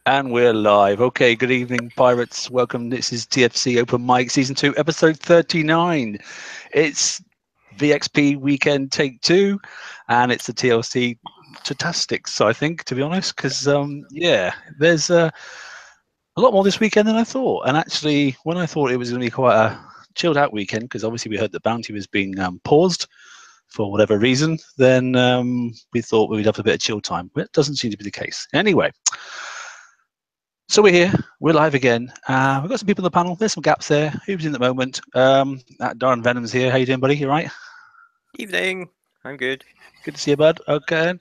And we're live. Okay, good evening, pirates. Welcome. This is TFC Open Mic Season 2, Episode 39. It's VXP Weekend Take 2, and it's the TLC Statistics, I think, to be honest, because, yeah, there's a lot more this weekend than I thought. And actually, when I thought it was going to be quite a chilled out weekend, because obviously we heard that Bounty was being paused for whatever reason, then we thought we'd have a bit of chill time. But it doesn't seem to be the case. Anyway. So we're here, we're live again. We've got some people on the panel. There's some gaps there. Who's in at the moment? Darren Venom's here. How you doing, buddy? You right? Evening. I'm good. Good to see you, bud. Okay.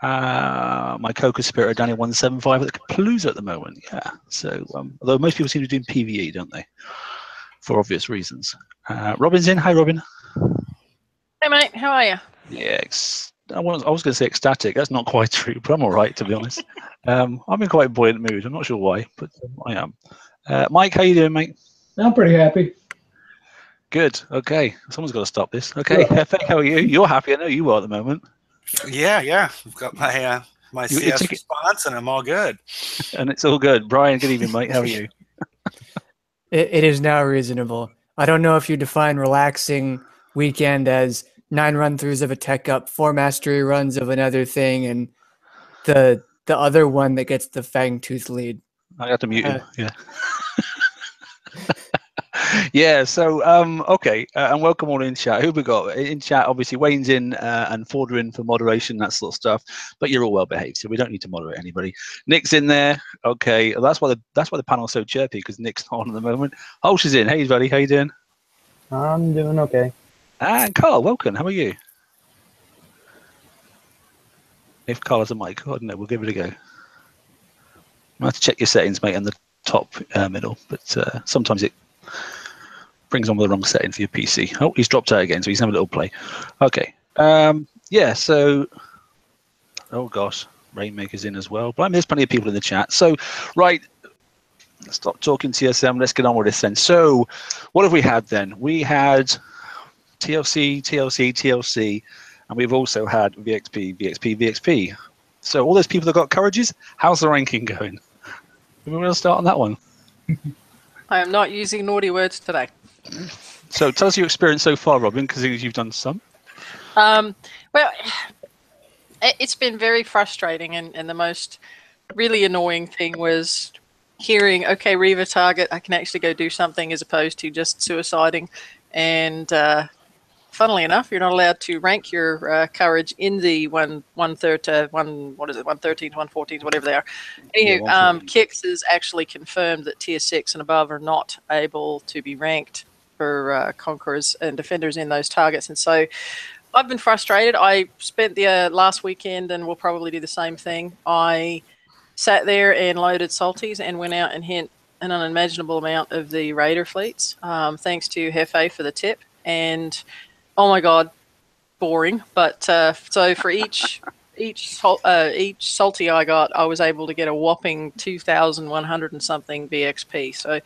My co-conspirator, Danny 175 at the Palooza at the moment. Yeah. So, although most people seem to be doing PvE, don't they? For obvious reasons. Robin's in. Hi, Robin. Hey, mate. How are you? Yeah. I was going to say ecstatic. That's not quite true, but I'm all right, to be honest. I'm in quite a buoyant mood. I'm not sure why, but I am. Mike, how you doing, mate? I'm pretty happy. Good. Okay. Someone's got to stop this. Okay. Hefe, how are you? You're happy. I know you are at the moment. Yeah. I've got my CS response, and I'm all good. And it's all good. Brian, good evening, mate. How are you? It is now reasonable. I don't know if you define relaxing weekend as 9 run-throughs of a tech up, 4 mastery runs of another thing, and the other one that gets the fang tooth lead. I got to mute you. Yeah. Yeah. So okay, and welcome all in chat. Who we got in chat? Obviously, Wayne's in and Ford are in for moderation, that sort of stuff. But you're all well behaved, so we don't need to moderate anybody. Nick's in there. Okay, that's why the panel's so chirpy, because Nick's not on at the moment. Holsh is in. Hey, buddy, how you doing? I'm doing okay. And Carl, welcome. How are you? If Carl has a mic, I don't know. We'll give it a go. I have to check your settings, mate, on the top middle, but sometimes it brings on with the wrong setting for your PC. Oh, he's dropped out again, so he's having a little play. Okay. Yeah, so... Oh, gosh. Rainmaker's in as well. But there's plenty of people in the chat. So, right. Let's stop talking TSM. Let's get on with this then. So, what have we had then? We had TLC, and we've also had VXP. So all those people that got courages, how's the ranking going? We're going to start on that one. I am not using naughty words today. So tell us your experience so far, Robin, because you've done some. Well, it's been very frustrating, and the most really annoying thing was hearing, okay, Reaver target, I can actually go do something as opposed to just suiciding. And funnily enough, you're not allowed to rank your courage in the 113s, 114s, whatever they are. Anywho, Kix has actually confirmed that tier 6 and above are not able to be ranked for conquerors and defenders in those targets. And so I've been frustrated. I spent the last weekend, and will probably do the same thing. I sat there and loaded salties and went out and hit an unimaginable amount of the raider fleets, thanks to Hefe for the tip. And oh my god, boring. But so for each salty I got, I was able to get a whopping 2,100 and something VXP. So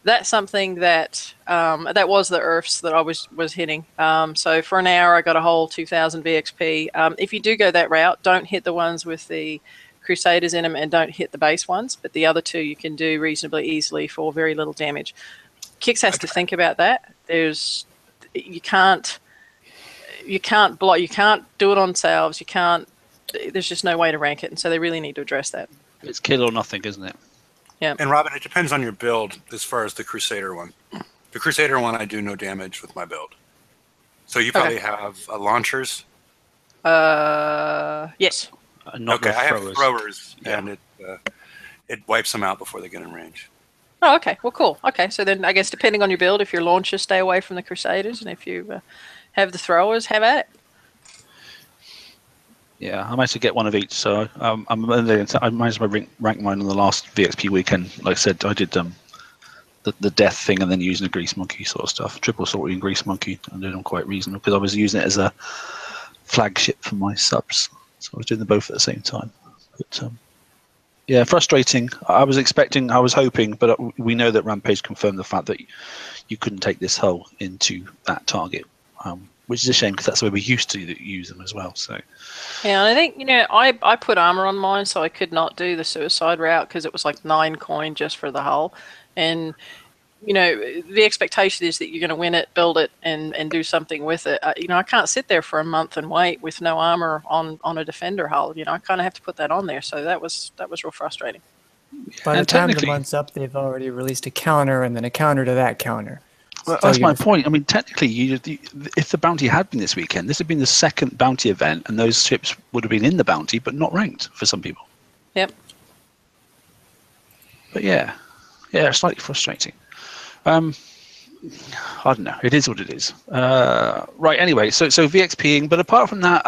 that's something that that was the earths that I was hitting. So for an hour, I got a whole 2,000 VXP. If you do go that route, don't hit the ones with the Crusaders in them, and don't hit the base ones. But the other two you can do reasonably easily for very little damage. Kix has to think about that. You can't block. You can't do it on salves. You can't. There's just no way to rank it, and so they really need to address that. It's kill or nothing, isn't it? Yeah. And Robin, it depends on your build as far as the Crusader one. The Crusader one, I do no damage with my build. So you probably have launchers. Yes. Okay, I have throwers, and it wipes them out before they get in range. Oh, okay. Well, cool. Okay, so then I guess depending on your build, if your launchers, stay away from the Crusaders, and if you have the throwers, have at it. Yeah, I managed to get one of each, so I managed to rank mine on the last VXP weekend. Like I said, I did the death thing and then using a grease monkey sort of stuff, triple salty and grease monkey. I did them quite reasonable because I was using it as a flagship for my subs, so I was doing them both at the same time. But yeah, frustrating. I was hoping, but we know that Rampage confirmed the fact that you couldn't take this hull into that target. which is a shame because that's the way we used to use them as well. So Yeah, and I think, I put armor on mine, so I could not do the suicide route because it was like 9 coin just for the hull. And, the expectation is that you're going to win it, build it, and do something with it. I can't sit there for a month and wait with no armor on a defender hull. I kind of have to put that on there. So that was real frustrating. By the And time the technically- month's up, they've already released a counter and then a counter to that counter. Well, So that's my you're- point. I mean, technically, if the bounty had been this weekend, this had been the second bounty event, and those ships would have been in the bounty, but not ranked for some people. Yep. But yeah, slightly frustrating. I don't know. It is what it is. Right. Anyway, so VXPing, but apart from that,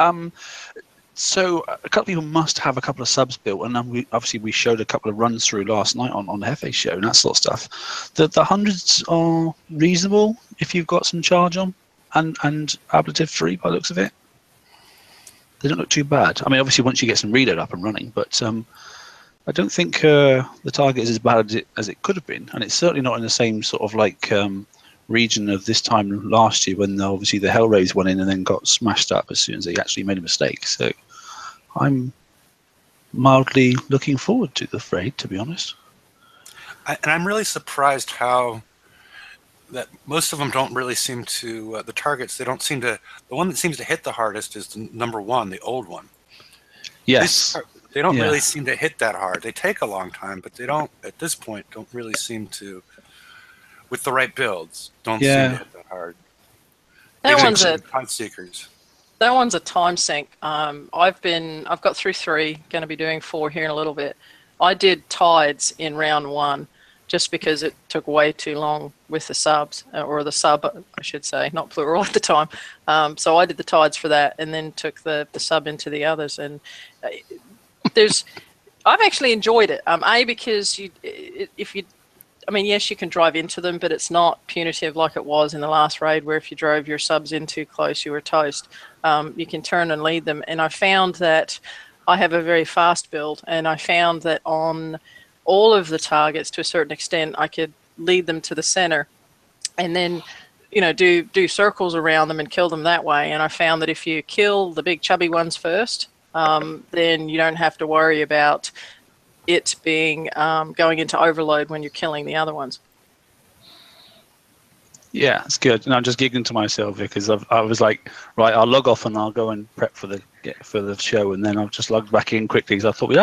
so a couple of people must have a couple of subs built, and we showed a couple of runs through last night on the Hefe show and that sort of stuff. The hundreds are reasonable if you've got some charge on and ablative free by the looks of it. They don't look too bad. I mean, obviously once you get some reload up and running, but I don't think the target is as bad as it could have been, and it's certainly not in the same sort of like region of this time last year when obviously the Hellraise went in and then got smashed up as soon as they actually made a mistake. So I'm mildly looking forward to the fray, to be honest. And I'm really surprised how that most of them don't really seem to the targets. They don't seem to. The one that seems to hit the hardest is the number 1, the old one. Yes. They don't Yeah. really seem to hit that hard. They take a long time, but they don't, at this point, don't really seem to, with the right builds, don't seem to hit that hard. That Even one's a Tide Seekers. That one's a time sink. I've got through 3, going to be doing 4 here in a little bit. I did tides in round 1 just because it took way too long with the subs, or the sub, I should say, not plural at the time. So I did the tides for that and then took the sub into the others. And I've actually enjoyed it. Because yes, you can drive into them, but it's not punitive like it was in the last raid, where if you drove your subs in too close, you were toast. You can turn and lead them. And I found that I have a very fast build, and I found that on all of the targets, to a certain extent, I could lead them to the center and then, do circles around them and kill them that way. And I found that if you kill the big chubby ones first, then you don't have to worry about it being going into overload when you're killing the other ones. Yeah, it's good. And I'm just giggling to myself because I was like, right, I'll log off and I'll go and prep for the show, and then I'll just log back in quickly because I thought, we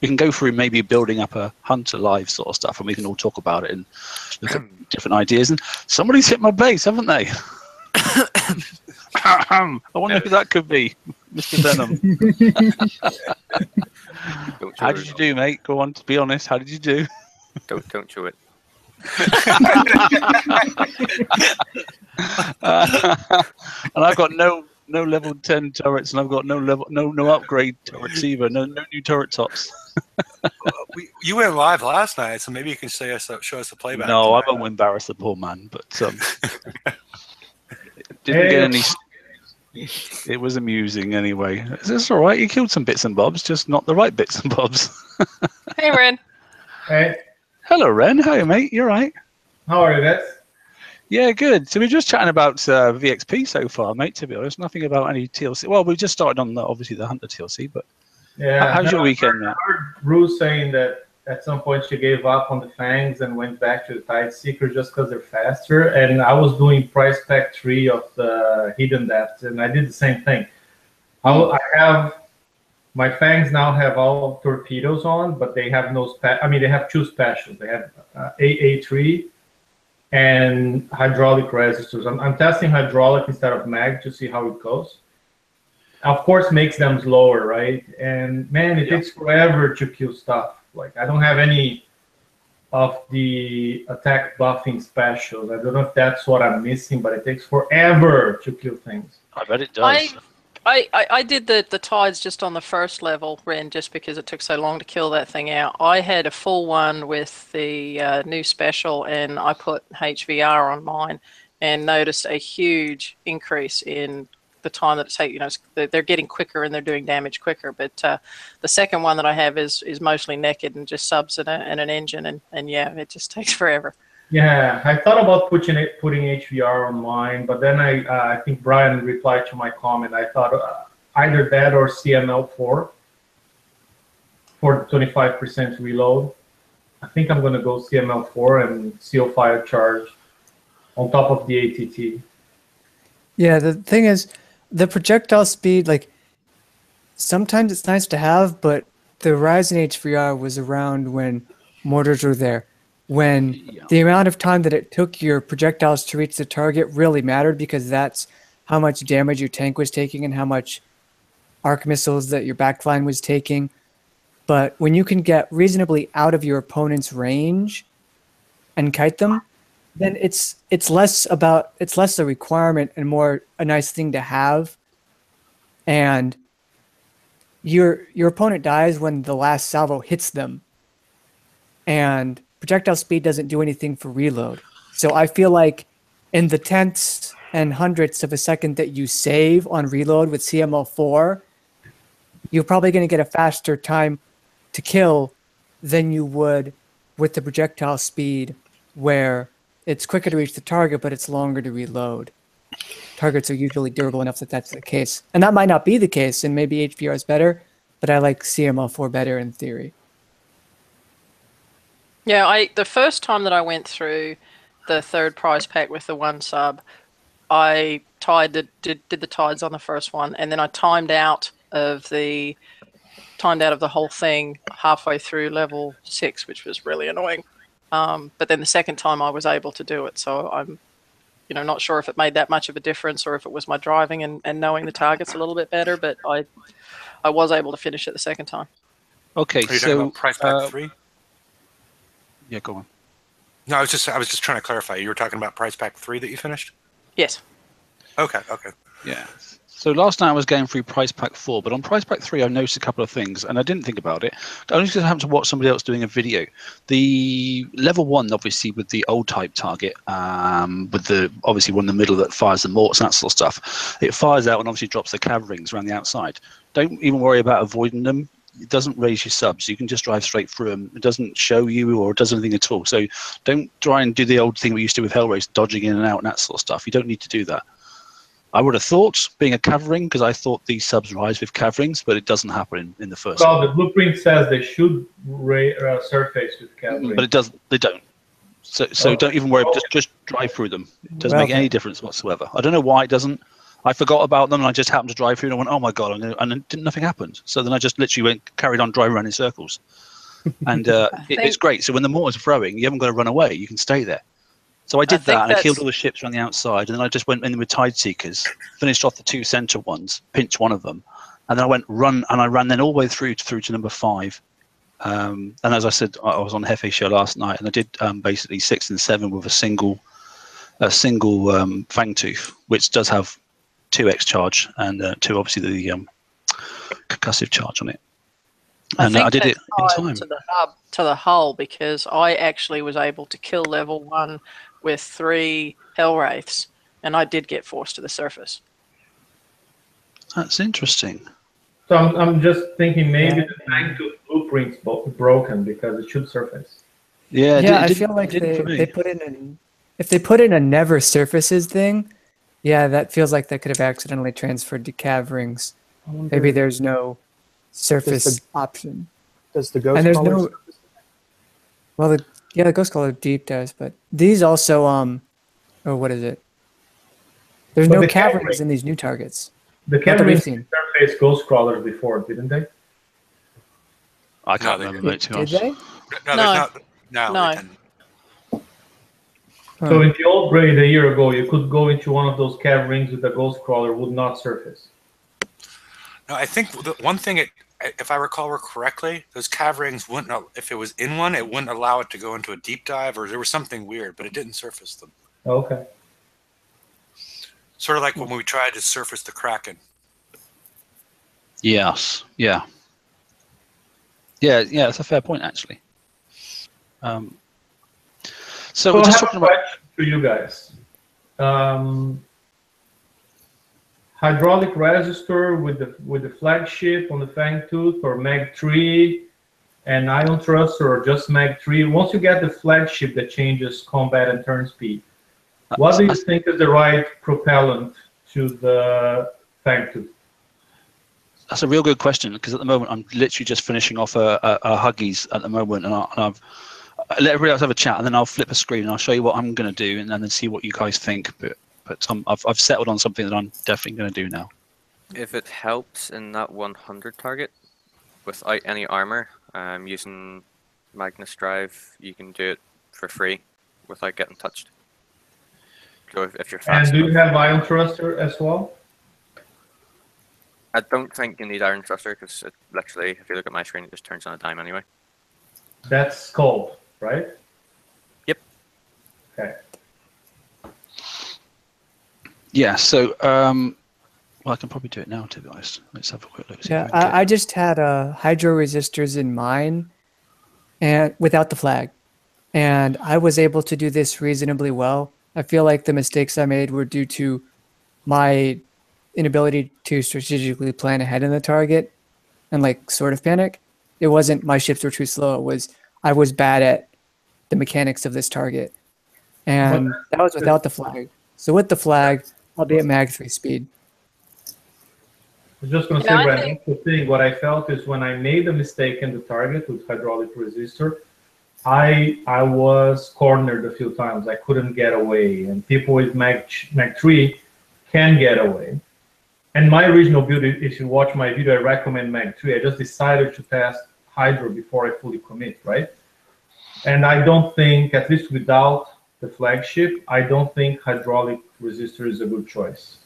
can go through maybe building up a Hunter Live sort of stuff, and we can all talk about it and look at different ideas. And somebody's hit my base, haven't they? I wonder who that could be, Mr. Venom. How did you do, mate? Go on, to be honest. How did you do? Don't chew it. And I've got no level 10 turrets, and I've got no upgrade turrets either. No new turret tops. You went live last night, so maybe you can show us the playback. No, I won't embarrass the poor man, but didn't get any. It was amusing anyway. It's all right. You killed some bits and bobs, just not the right bits and bobs. Hey, Ren. Hey, Hello, Ren. How are you, mate? You all right? how are you guys? Yeah, good. So we're just chatting about VXP so far, mate, to be honest. Nothing about any TLC. Well, we just started on, obviously, the Hunter TLC, but Yeah. how's your weekend, Matt? I heard Rue saying that at some point she gave up on the Fangs and went back to the Tide Seekers just because they're faster. And I was doing price pack 3 of the Hidden Depths, and I did the same thing. I have my Fangs now have all torpedoes on, but they have no they have 2 specials. They have AA3 and hydraulic resistors. I'm testing hydraulic instead of mag to see how it goes. Of course, makes them slower, right? And man, it takes forever to kill stuff. Like, I don't have any of the attack buffing specials. I don't know if that's what I'm missing, but it takes forever to kill things. I bet it does. I did the tides just on the first level, Ren, just because it took so long to kill that thing out. I had a full one with the new special, and I put HVR on mine and noticed a huge increase in the time that it takes. They're getting quicker and they're doing damage quicker. But the second one that I have is mostly naked and just subs and an engine, and yeah, it just takes forever. Yeah, I thought about putting HVR on mine, but then I think Brian replied to my comment. I thought either that or CML4 for 25% reload. I think I'm going to go CML4 and CO5 charge on top of the ATT. Yeah, the thing is, the projectile speed, like, sometimes it's nice to have, but the rise in HVR was around when mortars were there. When the amount of time that it took your projectiles to reach the target really mattered, because that's how much damage your tank was taking and how much arc missiles that your backline was taking. But when you can get reasonably out of your opponent's range and kite them, then it's less a requirement and more a nice thing to have. And your opponent dies when the last salvo hits them, and projectile speed doesn't do anything for reload. So I feel like in the tenths and hundredths of a second that you save on reload with CML4, you're probably going to get a faster time to kill than you would with the projectile speed, where it's quicker to reach the target, but it's longer to reload. Targets are usually durable enough that that's the case. And that might not be the case, and maybe HVR is better, but I like CML4 better in theory. Yeah, the first time that I went through the third prize pack with the 1 sub, I did the tides on the first one, and then I timed out of the whole thing halfway through level 6, which was really annoying. But then the second time I was able to do it, so I'm not sure if it made that much of a difference or if it was my driving and knowing the targets a little bit better, but I was able to finish it the second time. Okay, Are you talking about price pack 3? Yeah, go on. No, I was just trying to clarify. You were talking about price pack 3 that you finished? Yes. Okay. Yeah. So last night I was going through price pack 4, but on price pack 3 I noticed a couple of things, and I didn't think about it. I only just happened to watch somebody else doing a video. The level 1, obviously, with the old type target, with the obviously one in the middle that fires the morts and that sort of stuff, it fires out and obviously drops the cav rings around the outside. Don't even worry about avoiding them. It doesn't raise your subs. You can just drive straight through them. It doesn't show you or does anything at all. So don't try and do the old thing we used to do with Hellrace, dodging in and out and that sort of stuff. You don't need to do that. I would have thought, being a cav ring, because I thought these subs rise with cav rings, but it doesn't happen in the first Well, one. the blueprint says they should surface with cav rings. But it doesn't. They don't. So don't even worry. Just drive through them. It doesn't make any difference whatsoever. I don't know why it doesn't. I forgot about them, and I just happened to drive through, and I went, "Oh my god!" And then nothing happened. So then I just literally carried on driving around in circles, and it's great. So when the mortars are throwing, you haven't got to run away. You can stay there. So I did that, and I killed all the ships around the outside, and then I just went in with Tide Seekers, finished off the 2 center ones, pinched one of them, and then I ran then all the way through to number 5. And as I said, I was on Hefe show last night, and I did basically 6 and 7 with a single Fangtooth, which does have 2x charge and 2 obviously the concussive charge on it. And I did it in time to the hull, because I actually was able to kill level 1 with 3 Hellwraiths, and I did get forced to the surface. That's interesting. So I'm just thinking maybe the Fangtooth blueprint's broken, because it should surface. Yeah, I feel like they put in if they put in a never surfaces thing, yeah, that feels like that could have accidentally transferred to cav rings. Maybe there's no surface option. Does the ghost? And there's color no. Well, the ghost color deep does, but these also oh, what is it? There's no cav rings in these new targets. The cav rings surfaced ghost crawlers before, didn't they? I can't remember. Did they? No. So in the old raid a year ago, you could go into one of those cav rings with a ghost crawler, would not surface. No, I think the one thing, if I recall correctly, those cav rings wouldn't, if it was in one, it wouldn't allow it to go into a deep dive, or there was something weird, but it didn't surface them. Okay. Sort of like when we tried to surface the Kraken. Yes. Yeah. Yeah. That's a fair point, actually. So we're just talking about to you guys. Hydraulic resistor with the flagship on the Fangtooth, or Mag 3, and Ion Thruster or just Mag 3, once you get the flagship that changes combat and turn speed, what do you think is the right propellant to the Fang-2? That's a real good question, because at the moment I'm literally just finishing off a Huggies at the moment, and I've let everybody else have a chat, and then I'll flip a screen and I'll show you what I'm going to do, and then see what you guys think. But I've settled on something that I'm definitely going to do now. If it helps in that 100 target without any armor, using Magnus Drive, you can do it for free without getting touched. So if you're fast And do you enough- have Ion Thruster as well? I don't think you need Iron Thruster, because it literally, if you look at my screen, it just turns on a dime anyway. That's cold, right? Yep. Okay. Yeah, so well, I can probably do it now, to be honest. Let's have a quick look. Yeah, I just had hydro resistors in mine, and without the flag, and I was able to do this reasonably well. I feel like the mistakes I made were due to my inability to strategically plan ahead in the target and like sort of panic. It wasn't my ships were too slow. It was I was bad at the mechanics of this target, and that was without the flag. So with the flag, I'll be at Mag 3 speed. I was just going to say, Brad, that's the thing. What I felt is when I made a mistake in the target with hydraulic resistor, I was cornered a few times. I couldn't get away, and people with Mag 3 can get away. And my original build, if you watch my video, I recommend Mag 3. I just decided to test Hydro before I fully commit, right? And I don't think, at least without the flagship, I don't think hydraulic resistor is a good choice.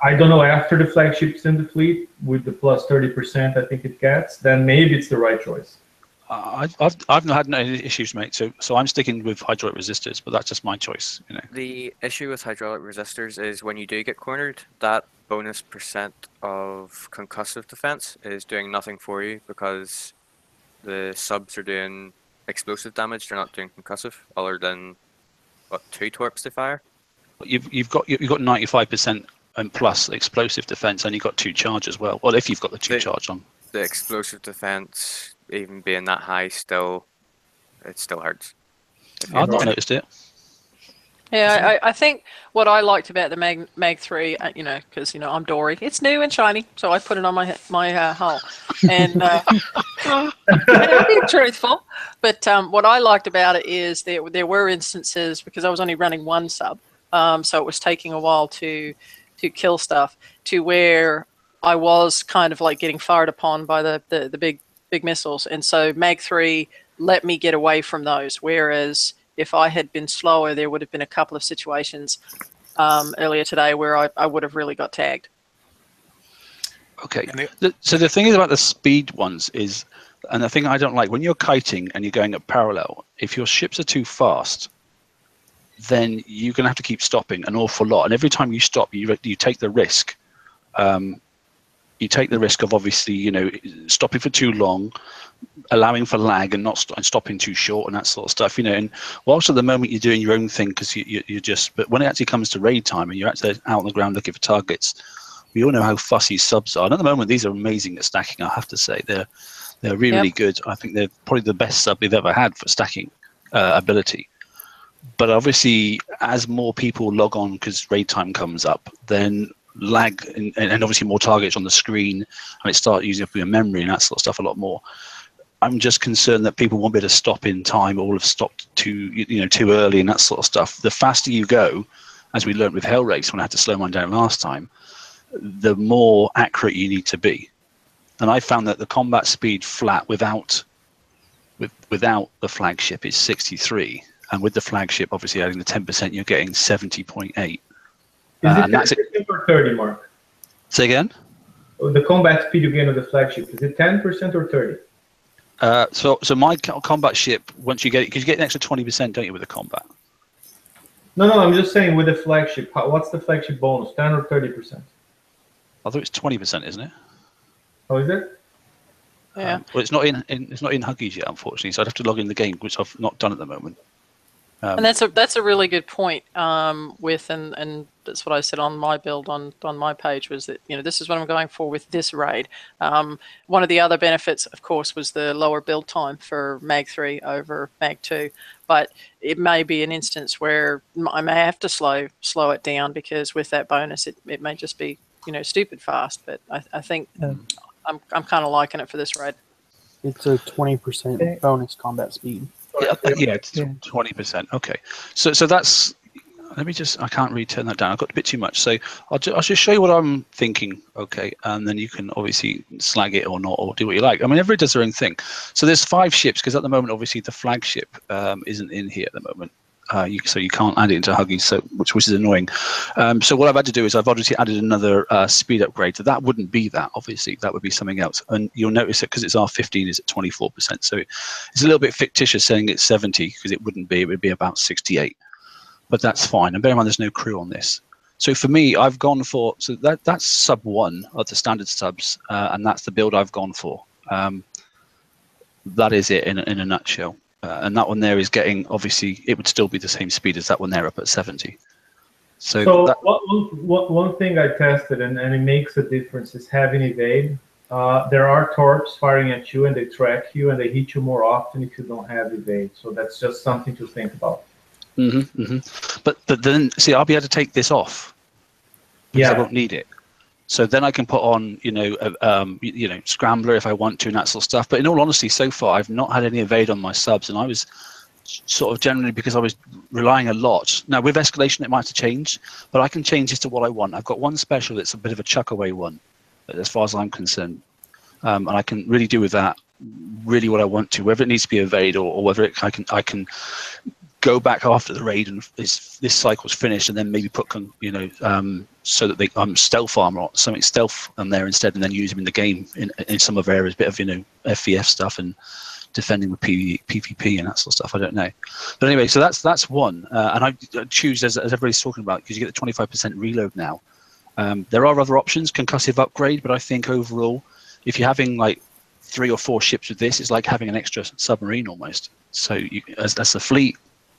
I don't know, after the flagship's in the fleet, with the plus 30% I think it gets, then maybe it's the right choice. I've not had no issues, mate. So I'm sticking with hydraulic resistors, but that's just my choice. You know. The issue with hydraulic resistors is when you do get cornered, that bonus % of concussive defense is doing nothing for you, because the subs are doing explosive damage. They're not doing concussive, other than what, 2 torps to fire. You've got 95% and plus explosive defense, and you've got 2 charge as well. Well, if you've got the 2 charge on. The explosive defense, even being that high, it still hurts. I've not noticed it. Yeah, I think what I liked about the Mag 3, you know, because, you know, I'm Dory. It's new and shiny, so I put it on my hull. And to be truthful, but what I liked about it is there were instances, because I was only running 1 sub, so it was taking a while to kill stuff, to where I was kind of like getting fired upon by the big missiles. And so Mag 3 let me get away from those, whereas if I had been slower, there would have been a couple of situations earlier today where I would have really got tagged. Okay. So the thing is about the speed ones is, and the thing I don't like, when you're kiting and you're going at parallel, if your ships are too fast, then you're going to have to keep stopping an awful lot. And every time you stop, you take the risk. You take the risk of, obviously, you know, stopping for too long, allowing for lag, and not stopping too short, and that sort of stuff, you know. And whilst at the moment you're doing your own thing, because you're just, but when it actually comes to raid time and you're actually out on the ground looking for targets, we all know how fussy subs are. And at the moment, these are amazing at stacking. I have to say, they're really good. I think they're probably the best sub they've ever had for stacking ability. But obviously, as more people log on because raid time comes up, then lag and obviously more targets on the screen, and it starts using up your memory and that sort of stuff a lot more. I'm just concerned that people won't be able to stop in time, or will have stopped too early and that sort of stuff. The faster you go, as we learned with Hell Race when I had to slow mine down last time, the more accurate you need to be. And I found that the combat speed flat without the flagship is 63, and with the flagship, obviously adding the 10%, you're getting 70.8. Is it 10% or 30, Mark? Say again? The combat speed you gain with the flagship, is it 10% or 30? So my combat ship, once you get it, because you get an extra 20%, don't you, with the combat? No, I'm just saying with the flagship. What's the flagship bonus, 10 or 30%? I thought it's 20%, isn't it? Oh, is it? Yeah. Well, it's not in Huggies yet, unfortunately. So I'd have to log in the game, which I've not done at the moment. And that's a really good point. And that's what I said on my build on my page, was that, you know, this is what I'm going for with this raid. One of the other benefits, of course, was the lower build time for Mag 3 over Mag 2, but it may be an instance where I may have to slow it down, because with that bonus, it may just be, you know, stupid fast. But I think I'm kind of liking it for this raid. It's a 20% bonus combat speed. Yeah, it's 20%. Okay, so that's. Let me just. I can't really turn that down. I've got a bit too much. So I'll just show you what I'm thinking. Okay, and then you can obviously slag it or not, or do what you like. I mean, everybody does their own thing. So there's 5 ships, because at the moment, obviously, the flagship isn't in here at the moment. So you can't add it into Huggies, so which is annoying. So what I've had to do is I've obviously added another speed upgrade. So that wouldn't be that, obviously. That would be something else. And you'll notice that because it's R15 is at 24%. So it's a little bit fictitious saying it's 70, because it wouldn't be. It would be about 68. But that's fine. And bear in mind, there's no crew on this. So for me, I've gone for, so that's sub 1 of the standard subs, and that's the build I've gone for. That is it in a nutshell. And that one there is getting, obviously, it would still be the same speed as that one there up at 70. So one thing I tested, and it makes a difference, is having evade. There are torps firing at you, and they track you, and they hit you more often if you don't have evade. So that's just something to think about. But then, see, I'll be able to take this off, because I won't need it. So then I can put on, Scrambler if I want to, and that sort of stuff. But in all honesty, so far, I've not had any evade on my subs, and I was sort of generally, because I was relying a lot. Now, with escalation, it might have to change, but I can change this to what I want. I've got one special that's a bit of a chuck away one, as far as I'm concerned. And I can really do with that really what I want to, whether it needs to be evade or whether I can go back after the raid and this cycle's finished, and then maybe put so that they stealth armor or something stealth on there instead, and then use them in the game in some of areas, bit of FVF stuff and defending with PvP and that sort of stuff. I don't know, but anyway, so that's one, and I choose as everybody's talking about, because you get the 25% reload now. There are other options, concussive upgrade, but I think overall, if you're having like 3 or 4 ships with this, it's like having an extra submarine almost. So as a fleet,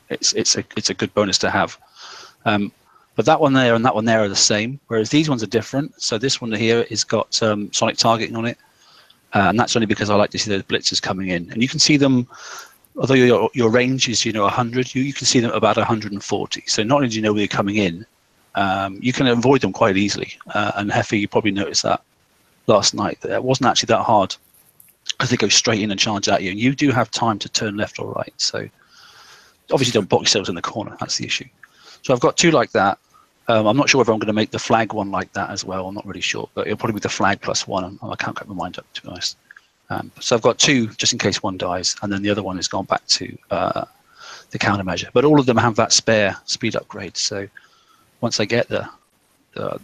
it's a good bonus to have. But that one there and that one there are the same, whereas these ones are different. So this one here has got sonic targeting on it, and that's only because I like to see those blitzers coming in, and you can see them. Although your range is 100, you can see them about 140. So not only do you know where they're coming in, you can avoid them quite easily. And Heffy, you probably noticed that last night. That it wasn't actually that hard, because they go straight in and charge at you, and you do have time to turn left or right. So obviously don't box yourselves in the corner. That's the issue. So I've got 2 like that. I'm not sure whether I'm going to make the flag one like that as well. I'm not really sure, but it'll probably be the flag plus 1. And I can't get my mind up, to be honest. So I've got 2 just in case one dies, and then the other one has gone back to the countermeasure. But all of them have that spare speed upgrade. So once I get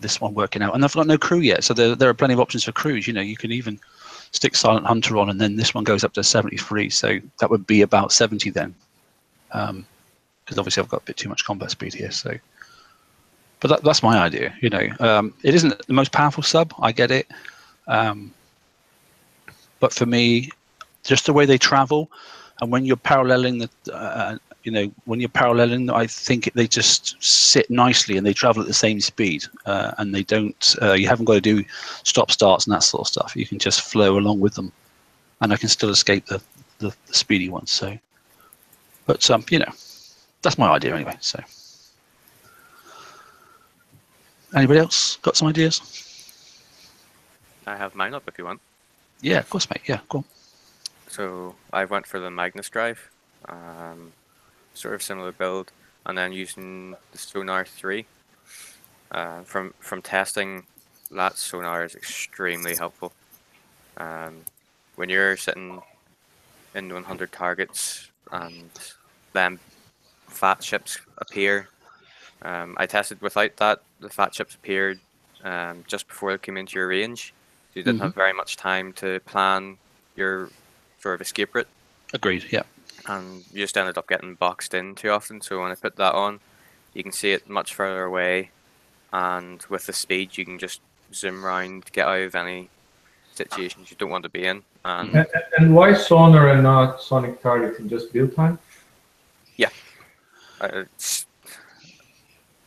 this one working out, and I've got no crew yet, so there are plenty of options for crews. You can even stick Silent Hunter on, and then this one goes up to 73. So that would be about 70 then. Because obviously I've got a bit too much combat speed here, so. But that's my idea, It isn't the most powerful sub, I get it. But for me, just the way they travel, and when you're paralleling I think they just sit nicely and they travel at the same speed, and they don't. You haven't got to do stop starts and that sort of stuff. You can just flow along with them, and I can still escape the speedy ones. So. But that's my idea anyway. So, anybody else got some ideas? I have mine up if you want. Yeah, of course, mate. Yeah, go on. So I went for the Magnus drive, sort of similar build, and then using the Sonar 3. From testing, that sonar is extremely helpful. When you're sitting in 100 targets and then fat ships appear. I tested without that. The fat ships appeared just before they came into your range. So you didn't have very much time to plan your sort of escape route. Agreed, yeah. And you just ended up getting boxed in too often. So when I put that on, you can see it much further away. And with the speed, you can just zoom around, get out of any situations you don't want to be in. And why sonar and not sonic targeting? Just build time? Yeah. It's,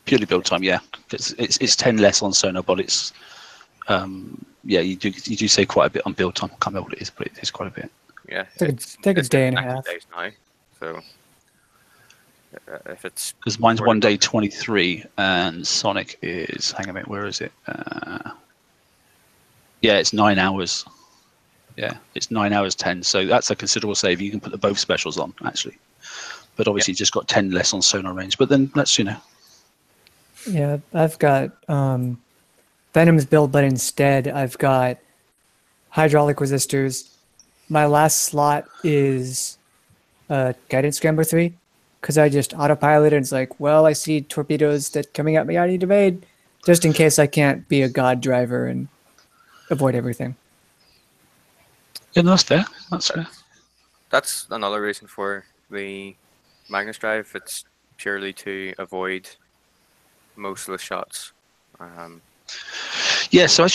Purely build time, yeah. It's 10 less on sonar, but it's yeah, you do say quite a bit on build time. I can't remember what it is, but it is quite a bit. yeah. Take a day and a 90 half. days now, so if it's Because mine's 1 day 23, and Sonic is. Hang on a minute, where is it? Yeah, it's 9 hours. Yeah, it's 9 hours 10. So that's a considerable save. You can put the both specials on actually, but obviously just got 10 less on sonar range. But then let's Yeah, I've got Venom's build, but instead I've got hydraulic resistors. My last slot is Guidance Scrambler 3, because I just autopilot and it's like, well, I see torpedoes that coming at me, I need to evade, just in case I can't be a god driver and avoid everything. Yeah, that's fair. That's fair. That's another reason for the Magnus drive. It's purely to avoid most of the shots. Yeah, so in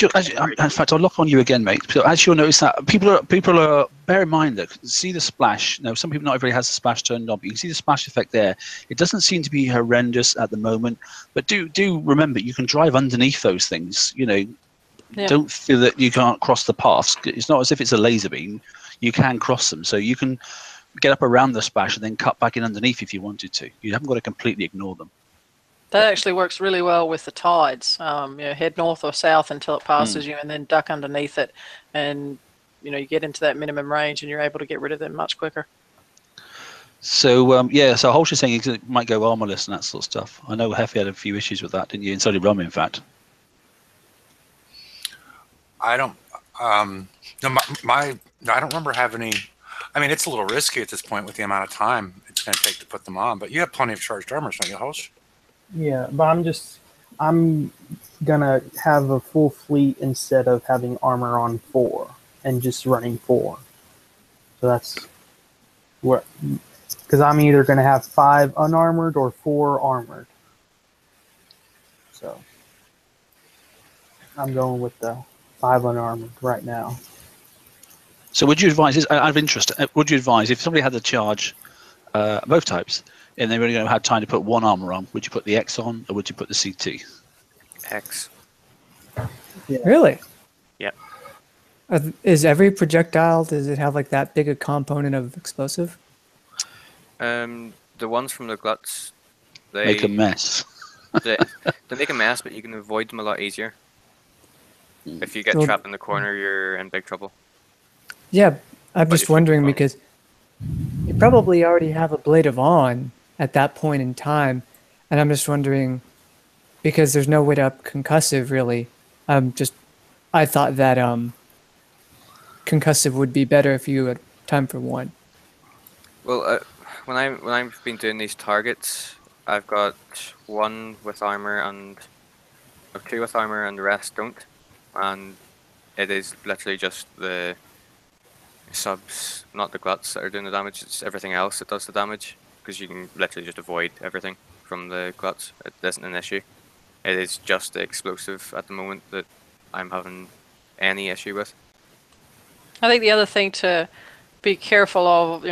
fact, I'll lock on you again, mate. So as you'll notice that people are bear in mind that see the splash. No, some people not everybody has the splash turned on, but you can see the splash effect there. It doesn't seem to be horrendous at the moment, but do remember you can drive underneath those things. Don't feel that you can't cross the paths. It's not as if it's a laser beam. You can cross them, so you can get up around the splash and then cut back in underneath if you wanted to. You haven't got to completely ignore them. That actually works really well with the tides. Head north or south until it passes you, and then duck underneath it, and you get into that minimum range, and you're able to get rid of them much quicker. So yeah, so Holsh is saying it might go armorless and that sort of stuff. I know Heffy had a few issues with that, didn't you? And so did Rum, in fact. I don't. No, I don't remember having any. I mean, it's a little risky at this point with the amount of time it's going to take to put them on. But you have plenty of charged armors, don't you, Holsh? Yeah, but I'm gonna have a full fleet instead of having armor on 4 and just running 4. So that's what, because I'm either gonna have 5 unarmored or 4 armored. So I'm going with the 5 unarmored right now. So would you advise, out of interest, would you advise if somebody had to charge both types and they really don't have time to put one armor on, would you put the X on or would you put the CT? X. Yeah. Really? Yeah. Is every projectile, does it have like that big a component of explosive? The ones from the gluts, they Make a mess. they make a mess, but you can avoid them a lot easier. If you get So- trapped in the corner, you're in big trouble. Yeah, I'm But just if you wondering find- because you probably already have a blade of on at that point in time, and I'm just wondering because there's no way to up concussive really. I thought that concussive would be better if you had time for one. Well, when I've been doing these targets, I've got 1 with armor and 2 with armor, and the rest don't. And it is literally just the subs, not the gluts, that are doing the damage. It's everything else that does the damage, because you can literally just avoid everything from the gluts. It isn't an issue. It is just the explosive at the moment that I'm having any issue with. I think the other thing to be careful of,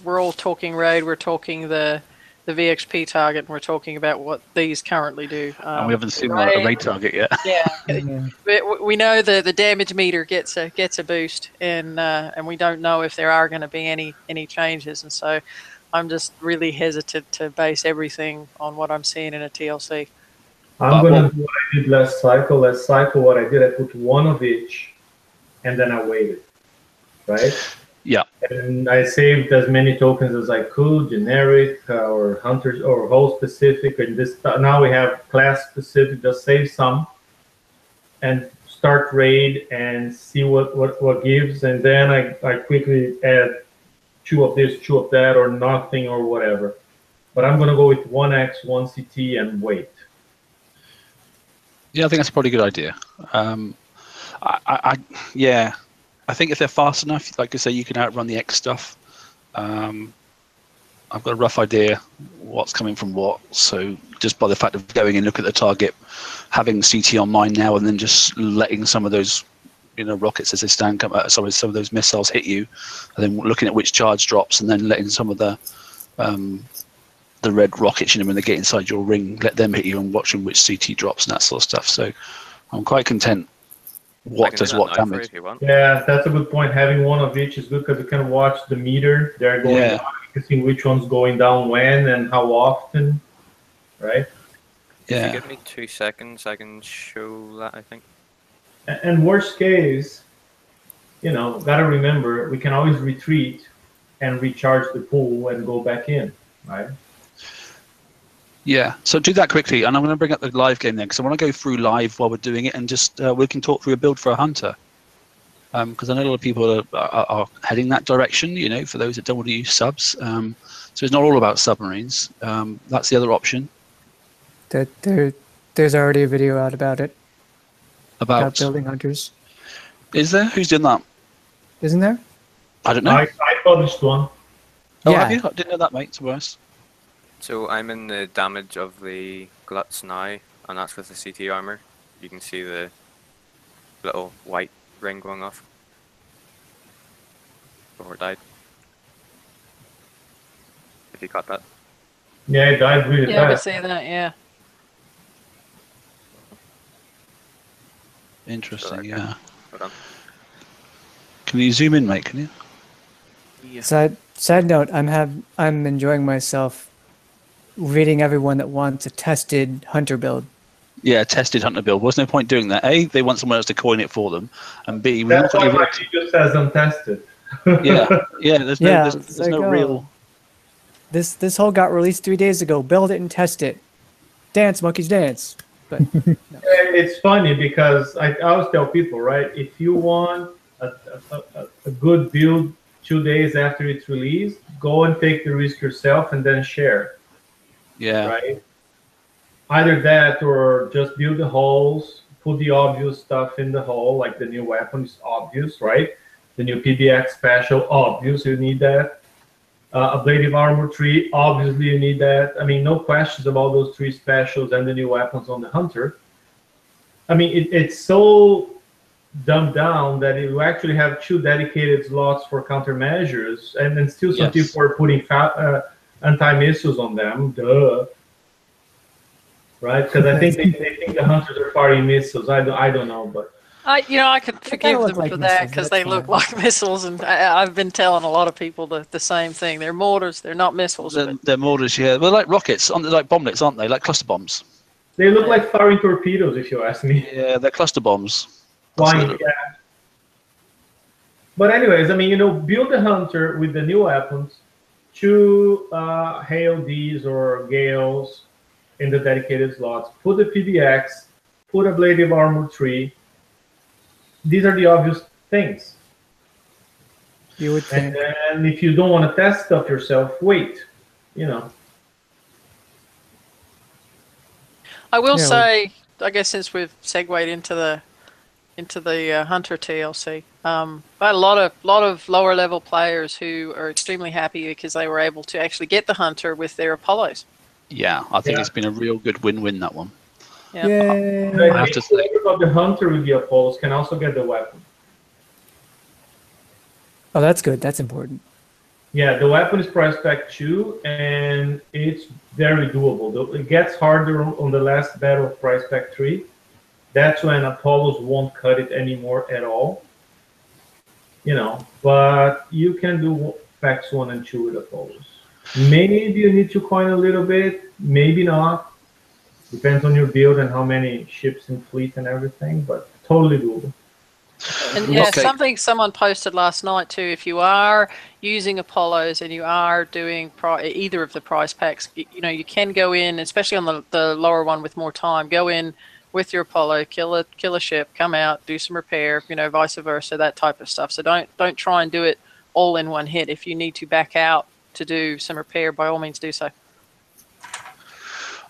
we're all talking raid, we're talking the VXP target, and we're talking about what these currently do. And we haven't seen a raid target yet. Yeah, we know the damage meter gets a boost, and we don't know if there are going to be any changes, and so I'm just really hesitant to base everything on what I'm seeing in a TLC. I'm gonna do what I did last cycle. Last cycle, what I did, I put 1 of each, and then I waited, right? Yeah. And I saved as many tokens as I could, generic or hunters or whole specific. And this now we have class specific. Just save some and start raid and see what gives. And then I quickly add 2 of this, 2 of that, or nothing or whatever. But I'm gonna go with 1X, 1 CT, and wait. Yeah, I think that's probably a good idea. Yeah, I think if they're fast enough, like I say, you can outrun the X stuff. I've got a rough idea what's coming from what. So just by the fact of going and look at the target, having CT on mine now, and then just letting some of those, rockets as they stand come out, some of those missiles hit you, and then looking at which charge drops, and then letting some of the the red rockets, you know, when they get inside your ring, let them hit you and watch them which CT drops and that sort of stuff. So I'm quite content what does what damage. If you want. Yeah, that's a good point. Having one of each is good because you can watch the meter. They're going down. You can see which one's going down when and how often, right? Yeah. If you give me 2 seconds, I can show that, I think. And worst case, you know, gotta remember, we can always retreat and recharge the pool and go back in, right? Yeah, so do that quickly, and I'm going to bring up the live game then, because I want to go through live while we're doing it, and just we can talk through a build for a hunter, because I know a lot of people are heading that direction. You know, for those that don't want to use subs, so it's not all about submarines. That's the other option. There's already a video out about it. About building hunters. Is there? Who's doing that? Isn't there? I don't know. I published one. Oh, Yeah. have you? I didn't know that, mate. To be honest. So I'm in the damage of the gluts now, and that's with the CT armor. You can see the little white ring going off. Before it died. If you caught that. Yeah, it died really Yeah, I could fast. see that. Yeah. Interesting. So, Yeah. Hold on. Can you zoom in, mate? Can you? Yeah. Side note, I'm enjoying myself reading everyone that wants a tested hunter build. Yeah, tested hunter build. There's no point doing that. A, they want someone else to coin it for them, and B, we're not That's why going to my just says untested. yeah. There's no, Yeah, there's like, no oh. real. This hull got released 3 days ago. Build it and test it. Dance, monkeys, dance. But It's funny because I always tell people, right? If you want a good build 2 days after it's released, go and take the risk yourself and then share. Yeah. Right? Either that or just build the holes, put the obvious stuff in the hole, like the new weapon is obvious, right? The new PBX special, obvious, you need that. Ablative armor tree, obviously you need that. I mean, no questions about those 3 specials and the new weapons on the hunter. I mean, it's so dumbed down that you actually have 2 dedicated slots for countermeasures, and then still some people are putting anti-missiles on them. Duh. Right? Because I think they think the hunters are firing missiles. I don't know, but I could forgive look them like for that missiles, because that's they look fine. like missiles, and I've been telling a lot of people the same thing. They're mortars, they're not missiles. But They're mortars, yeah. They're like rockets, aren't they? Like bomblets, aren't they? Like cluster bombs. they look like firing torpedoes, if you ask me. Yeah, they're cluster bombs. Flying, That's yeah. But anyways, I mean, build the hunter with the new weapons, 2 Hail Ds or Gales in the dedicated slots, put the PBX, put a Ablative armor tree. These are the obvious things. you would And think. then if you don't want to test stuff yourself, wait. I will Yeah, say, I guess since we've segued into the Hunter TLC, I had a lot of lower level players who are extremely happy because they were able to actually get the Hunter with their Apollos. Yeah, I think Yeah. it's been a real good win-win, that one. Yeah. Yay. And I I have to think whoever got the hunter with the Apollos can also get the weapon. Oh, that's good. That's important. Yeah, the weapon is price tag 2, and it's very doable. It gets harder on the last battle of price tag 3. That's when Apollos won't cut it anymore at all. But you can do packs 1 and 2 with Apollos. Maybe you need to coin a little bit, maybe not. Depends on your build and how many ships in fleet and everything, but totally doable. And yeah, Okay. something someone posted last night too. If you are using Apollos and you are doing either of the price packs, you can go in, especially on the lower one with more time. Go in with your Apollo, kill a ship, come out, do some repair, vice versa, that type of stuff. So don't try and do it all in one hit. If you need to back out to do some repair, by all means do so.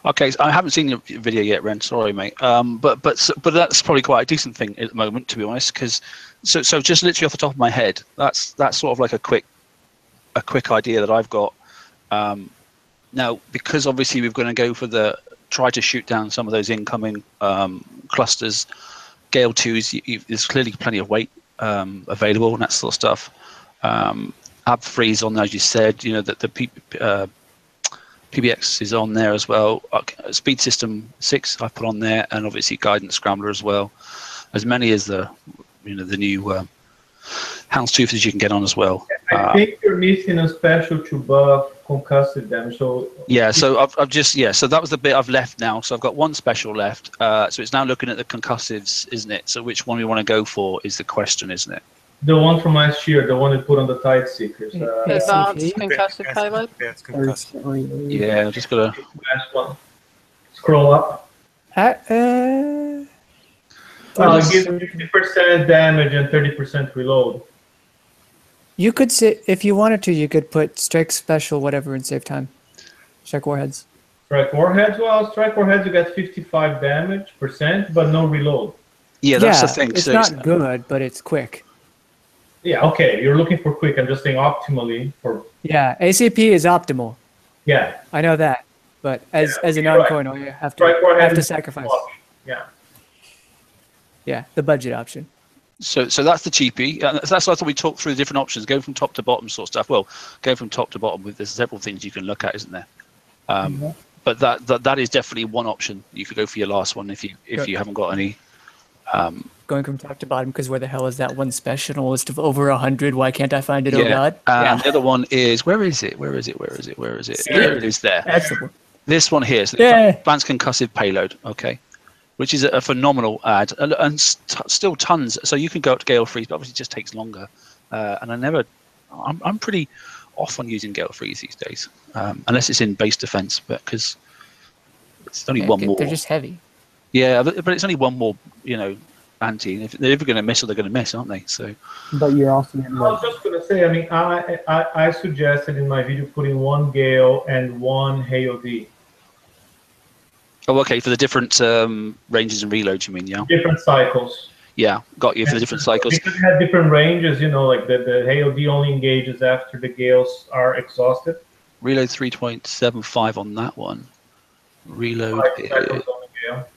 Okay, so I haven't seen your video yet, Ren. Sorry, mate. But that's probably quite a decent thing at the moment, to be honest. Because so just literally off the top of my head, that's sort of like a quick idea that I've got. Now, because obviously we're going to go for try to shoot down some of those incoming clusters. Gale 2s, there's clearly plenty of weight available and that sort of stuff. Ab freeze on, as you said, that the PBX is on there as well. Speed System 6 I put on there, and obviously Guidance Scrambler as well. As many as the the new houndstooth as you can get on as well. I think you're missing a special to buff concussive damage. So yeah, so I've just so that was the bit I've left now. So I've got one special left. So it's now looking at the concussives, isn't it? So which one we want to go for is the question, isn't it? the one from last year, the one they put on the Tide Seekers. Advanced concussive payload. Yeah, it's concussive. Yeah, I've just got to. Last one. Scroll up. Uh, Gives 50% damage and 30% reload. you could say, if you wanted to, you could put strike special, whatever, and save time. Strike warheads. Strike warheads. Well, strike warheads you get 55 damage percent, but no reload. Yeah, that's the thing. It's So not good, but it's quick. Yeah, okay. You're looking for quick. I'm just saying optimally for. Yeah, ACP is optimal. Yeah. I know that, but as a you're non-coin, you have Strike warhead to is sacrifice. Yeah. Yeah, the budget option. So that's the cheapie. That's why I thought we talked through the different options, going from top to bottom sort of stuff. Well, going from top to bottom, there's several things you can look at, isn't there? But that is definitely one option. You could go for your last one if you haven't got any. Going from top to bottom, because where the hell is that one specialist of over 100? Why can't I find it? Oh God! And the other one is where is it? There it is. There. That's the one. This one here is the Yeah. advanced concussive payload. Okay. Which is a phenomenal ad, and still tons. So you can go up to Gale Freeze, but obviously it just takes longer. And I'm pretty off on using Gale Freeze these days, unless it's in base defense, but because it's only one more. They're just heavy. Yeah, but it's only one more, anti. If they're ever going to miss, or they're going to miss, aren't they? So. But you're also getting I was just gonna say. I mean, I suggested in my video putting one Gale and one HAOD. Oh, okay. For the different ranges and reloads, you mean? Yeah. Different cycles. Yeah, got you for the different cycles. Because it had different ranges, like the HAOD only engages after the Gales are exhausted. Reload 3.75 on that one. Reload. 5 cycles on the Gale.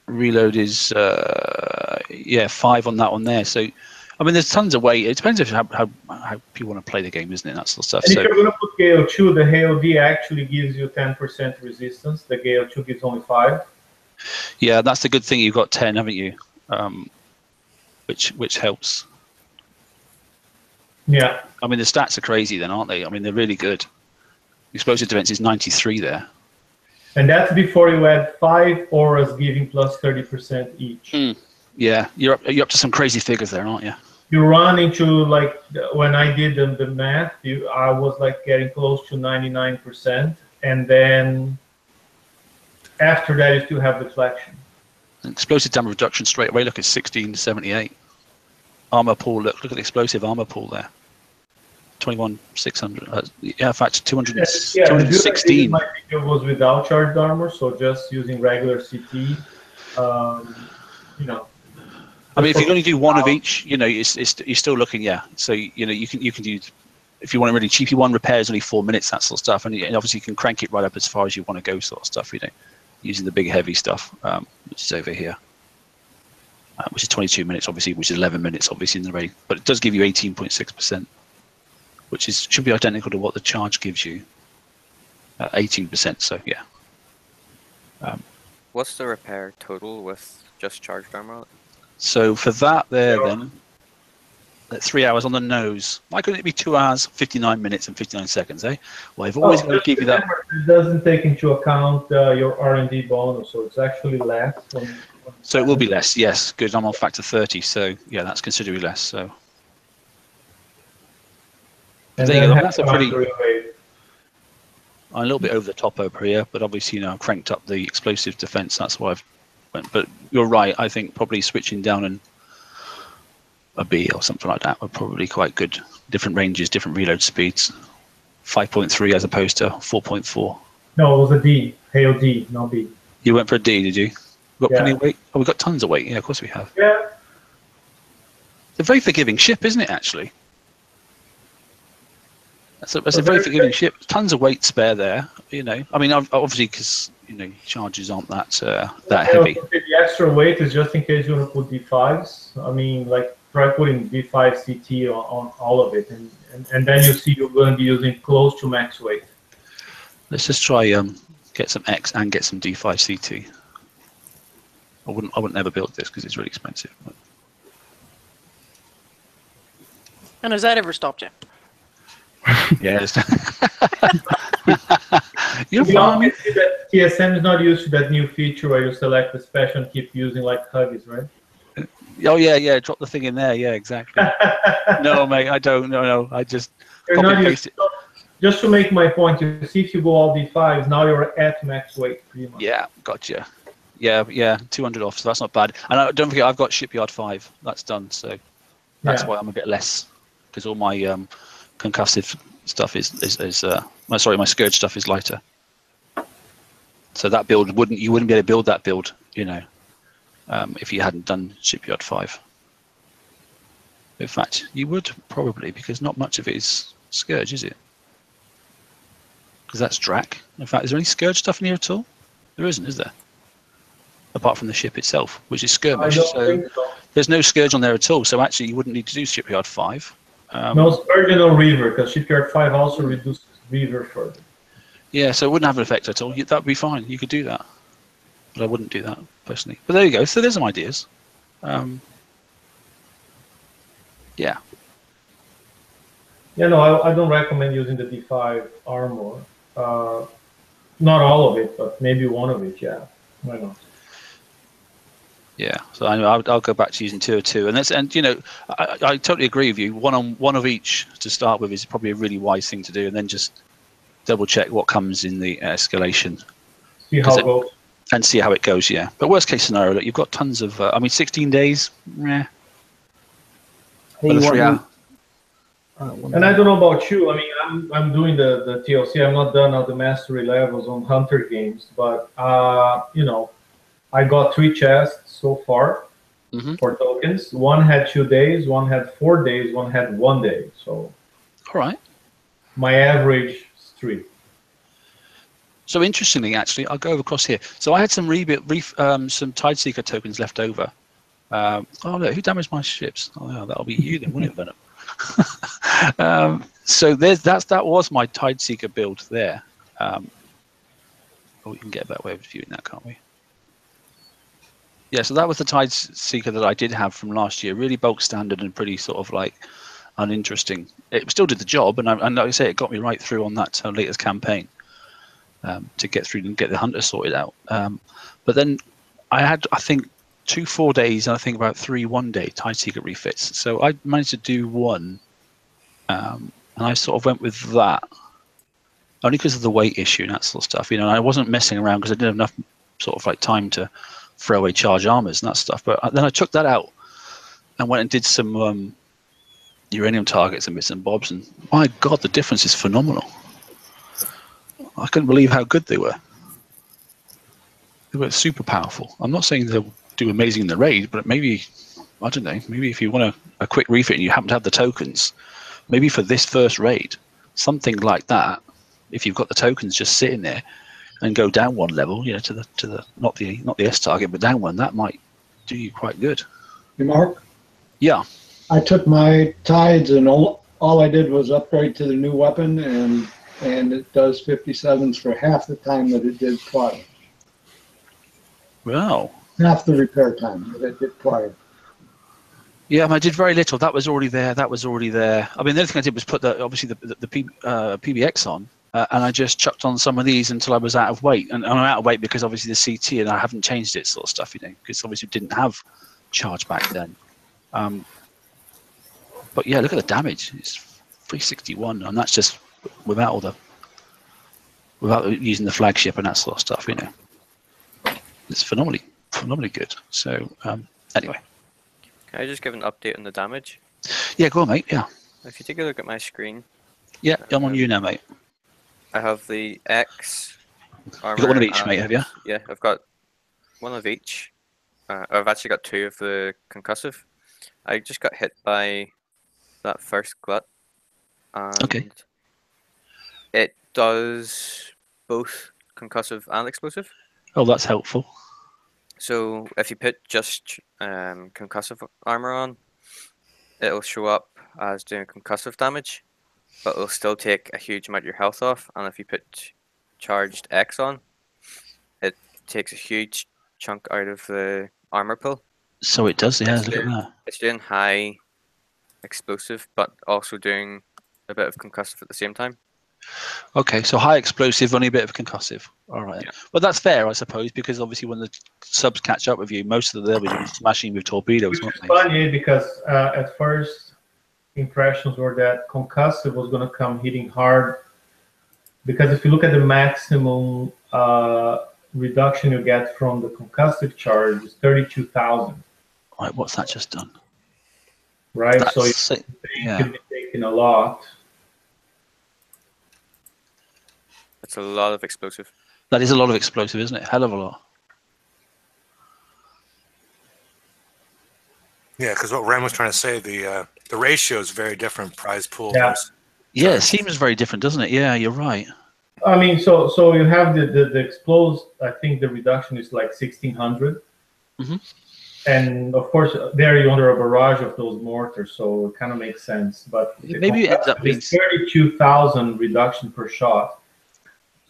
Reload is 5 on that one there. So, I mean, there's tons of way. It depends how people want to play the game, isn't it? That sort of stuff. And if you're going to put Gale 2, the HAOD actually gives you 10% resistance. The Gale 2 gives only 5. Yeah, that's the good thing. You've got 10, haven't you? Which helps. Yeah. I mean, the stats are crazy then, aren't they? I mean, they're really good. Explosive defense is 93 there. And that's before you add 5 auras giving plus 30% each. Yeah, you're up to some crazy figures there, aren't you? You run into, like, when I did the math, I was like getting close to 99%, and then after that you still have deflection. Explosive damage reduction straight away. Look at 1678. Armor pool. Look at the explosive armor pool there. 21,600. Yeah, in fact, 216. My video was without charged armor, so just using regular CT. I mean, if you're going to do one of each, you're still looking, So you can do, if you want a really cheapy one, repairs only 4 minutes, that sort of stuff, and obviously you can crank it right up as far as you want to go, sort of stuff. Using the big heavy stuff, which is over here, which is 22 minutes, obviously, which is 11 minutes, obviously in the raid, but it does give you 18.6%, which should be identical to what the charge gives you, 18%. So yeah. What's the repair total with just charged armor? So for that then, at 3 hours on the nose, why couldn't it be 2 hours, 59 minutes and 59 seconds, eh? Well, I've always got to give you that. It doesn't take into account your R&D bonus, so it's actually less. So it will be less, yes. Good, I'm on factor 30, so yeah, that's considerably less. So And there you then go. That's a pretty. rate. I'm a little bit over the top over here, but obviously, I've cranked up the explosive defense. That's why I've went. But you're right. I think probably switching down and a B or something like that were probably quite good. Different ranges, different reload speeds. 5.3 as opposed to 4.4. No, it was a D. HAOD, not B. You went for a D, did you? Got Yeah. plenty of weight? Oh, we've got tons of weight. Yeah, of course we have. Yeah. It's a very forgiving ship, isn't it, actually? That's a very forgiving ship. Tons of weight spare there, I mean, obviously, because, charges aren't that heavy. The extra weight is just in case you want to put D5s. I mean, like, try putting D5 CT on all of it. And then you see you're going to be using close to max weight. Let's just try get some X and get some D5 CT. I wouldn't ever build this because it's really expensive. But... And has that ever stopped you? Yes. To be honest, that TSM is not used to that new feature where you select the special and keep using like Huggies, right? Oh yeah. Drop the thing in there. Yeah, exactly. No, mate, I don't. No. I just You're copy not paste used, it. just to make my point, you see if you go all D5s, now you're at max weight pretty much. Yeah, gotcha. Yeah, 200 off, so that's not bad. And don't forget, I've got Shipyard 5. That's done, so that's why I'm a bit less, because all my concussive stuff my Scourge stuff is lighter. So that build you wouldn't be able to build that build, if you hadn't done Shipyard 5. In fact, you would probably, because not much of it is Scourge, is it? Because that's Drac. In fact, is there any Scourge stuff in here at all? There isn't, is there? Apart from the ship itself, which is Skirmish. I don't think so. There's no Scourge on there at all, so actually you wouldn't need to do Shipyard 5. No Scourge or Reaver, because Shipyard 5 also reduces Reaver further. Yeah, so it wouldn't have an effect at all. That would be fine. You could do that. But I wouldn't do that, personally. But there you go. So there's some ideas. Yeah. Yeah, no, I don't recommend using the D5 armor. Not all of it, but maybe one of it, yeah. Why not? Yeah, so I'll go back to using 202, and I totally agree with you. One of each to start with is probably a really wise thing to do, and then just double check what comes in the escalation. See how it goes. And see how it goes. Yeah, but worst case scenario, look, you've got tons of. 16 days. Yeah. Hey, But 3 hour. And I don't know about you. I mean, I'm doing the TLC. I'm not done on the mastery levels on Hunter games, but I got 3 chests so far for tokens. One had 2 days, one had 4 days, one had 1 day. So, all right. My average is 3. So interestingly, actually, I'll go across here. So I had some some Tideseeker tokens left over. Oh look, who damaged my ships? Oh yeah, that'll be you then, wouldn't it, Venom? So that was my Tideseeker build there. We can get a better way of viewing that, can't we? Yeah, so that was the Tideseeker that I did have from last year. Really bulk standard and pretty sort of like uninteresting. It still did the job, and like I say, it got me right through on that latest campaign to get through and get the hunter sorted out. But then I had, I think, 2 4 days, and I think about 3 1-day Tideseeker refits. So I managed to do 1, and I sort of went with that only because of the weight issue and that sort of stuff. I wasn't messing around because I didn't have enough sort of like time to throw away charge armors and that stuff. But then I took that out and went and did some uranium targets and bits and bobs, and my God, the difference is phenomenal. I couldn't believe how good they were. They were super powerful. I'm not saying they'll do amazing in the raid, but maybe, I don't know, maybe if you want a quick refit and you happen to have the tokens, maybe for this first raid, something like that, if you've got the tokens just sitting there and go down 1 level, to the not the S target, but down 1, that might do you quite good. Hey, Mark? Yeah. I took my tides and all I did was upgrade to the new weapon, and it does 57s for half the time that it did prior. Well. Half the repair time that it did prior. Yeah, I did very little. That was already there. I mean, the other thing I did was put obviously the PBX on, and I just chucked on some of these until I was out of weight. And I'm out of weight because obviously the CT, and I haven't changed it sort of stuff, because obviously we didn't have charge back then. But yeah, look at the damage. It's 361, and that's just without using the flagship and that sort of stuff. It's phenomenally good. So anyway. Can I just give an update on the damage? Yeah, go on, mate. Yeah. If you take a look at my screen. Yeah, I'm on you now, mate. I have the X armor. You've got one of each, mate, have you? Yeah, I've got one of each. I've actually got 2 of the concussive. I just got hit by that first glut. And okay. It does both concussive and explosive. Oh, that's helpful. So if you put just concussive armor on, it'll show up as doing concussive damage, but it'll still take a huge amount of your health off. And if you put charged X on, it takes a huge chunk out of the armor pool. So it does. Yeah, It's look at doing, that. it's doing high explosive, but also doing a bit of concussive at the same time. Okay, so high explosive, only a bit of concussive. All right. Yeah. Well, that's fair, I suppose, because obviously when the subs catch up with you, most of them they'll be doing smashing with torpedoes, Which won't is they? funny because at first impressions were that concussive was going to come hitting hard, because if you look at the maximum reduction you get from the concussive charge is 32,000. Right, what's that just done? Right, so That's it. you Yeah. can be taking a lot. It's a lot of explosive. That is a lot of explosive, isn't it? Hell of a lot. Yeah, because what Ren was trying to say, the ratio is very different. Prize pool. Yeah. versus Yeah, it charge. seems very different, doesn't it? Yeah, you're right. I mean, so you have the explosive. I think the reduction is like 1,600, Mhm. and of course there you're under a barrage of those mortars, so it kind of makes sense. But Maybe it ends up being 32,000 reduction per shot.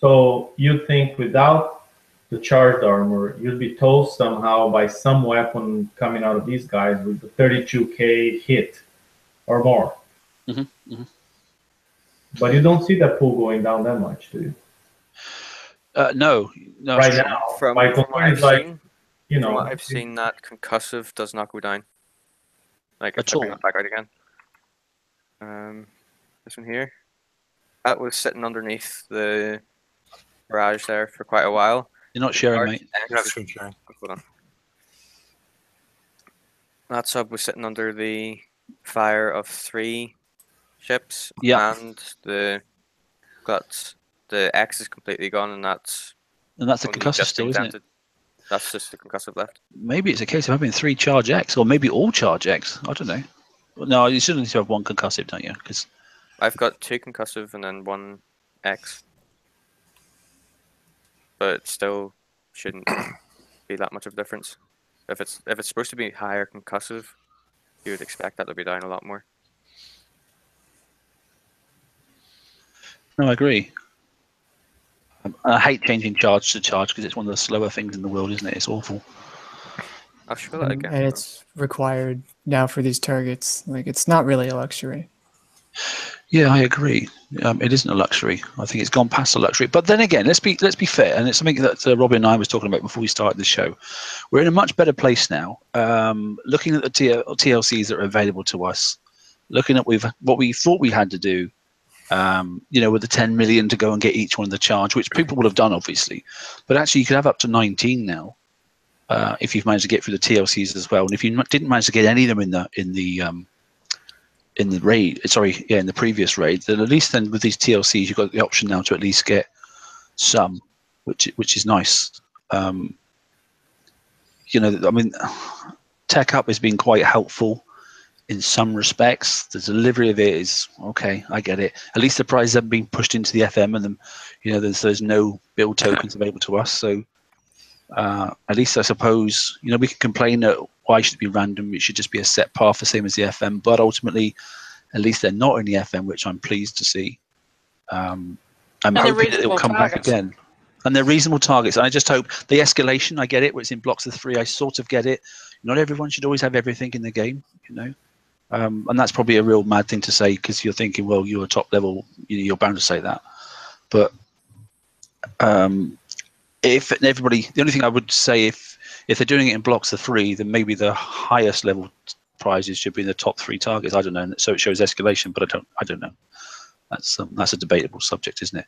So you think without the charged armor, you'd be toast somehow by some weapon coming out of these guys with the 32K hit or more. Mhm, mhm. But you don't see that pool going down that much, do you? No, Right it's true. now, From my what concern I've is like, seen, you from know, what I've seen, that concussive does not go down. Like if At I bring all? it back out again. This one here, that was sitting underneath the barrage there for quite a while. You're not sharing, Charged mate. X You're not is- screen sharing. Hold on. That sub was sitting under the fire of 3 ships, Yeah. and the X is completely gone, and that's And that's the only concussive just still, been isn't it? dented. That's just the concussive left. Maybe it's a case of having 3 charge X, or maybe all charge X. I don't know. No, you shouldn't need to have 1 concussive, don't you? Because I've got 2 concussive and then 1 X, but it still shouldn't be that much of a difference. If it's supposed to be higher concussive, you would expect that to be down a lot more. no, I agree. I hate changing charge to charge because it's one of the slower things in the world, isn't it? It's awful. I'll show that again. And it's required now for these targets. Like, it's not really a luxury. Yeah, I agree. It isn't a luxury. I think it's gone past a luxury. But then again, let's be fair, and it's something that Robin and I was talking about before we started the show. We're in a much better place now. Looking at the TLCs that are available to us, looking at what we thought we had to do, with the 10 million to go and get each one of the charge, which people will have done, obviously. But actually, you could have up to 19 now if you've managed to get through the TLCs as well. And if you didn't manage to get any of them in the raid, in the previous raid, then at least then with these TLCs, you've got the option now to at least get some, which is nice. Tech Up has been quite helpful in some respects. The delivery of it is okay. I get it. At least the prizes haven't been pushed into the FM, and there's no build tokens available to us. So at least I suppose we can complain that why should it be random? It should just be a set path, the same as the FM. But ultimately, at least they're not in the FM, which I'm pleased to see. I'm hoping that it'll come back again. And they're reasonable targets. And I just hope the escalation, I get it, where it's in blocks of 3, I sort of get it. Not everyone should always have everything in the game, and that's probably a real mad thing to say because you're thinking, well, you're a top level, you're bound to say that. But if everybody, the only thing I would say, if they're doing it in blocks of 3, then maybe the highest level prizes should be in the top 3 targets. I don't know. So it shows escalation, but I don't know. That's a debatable subject, isn't it?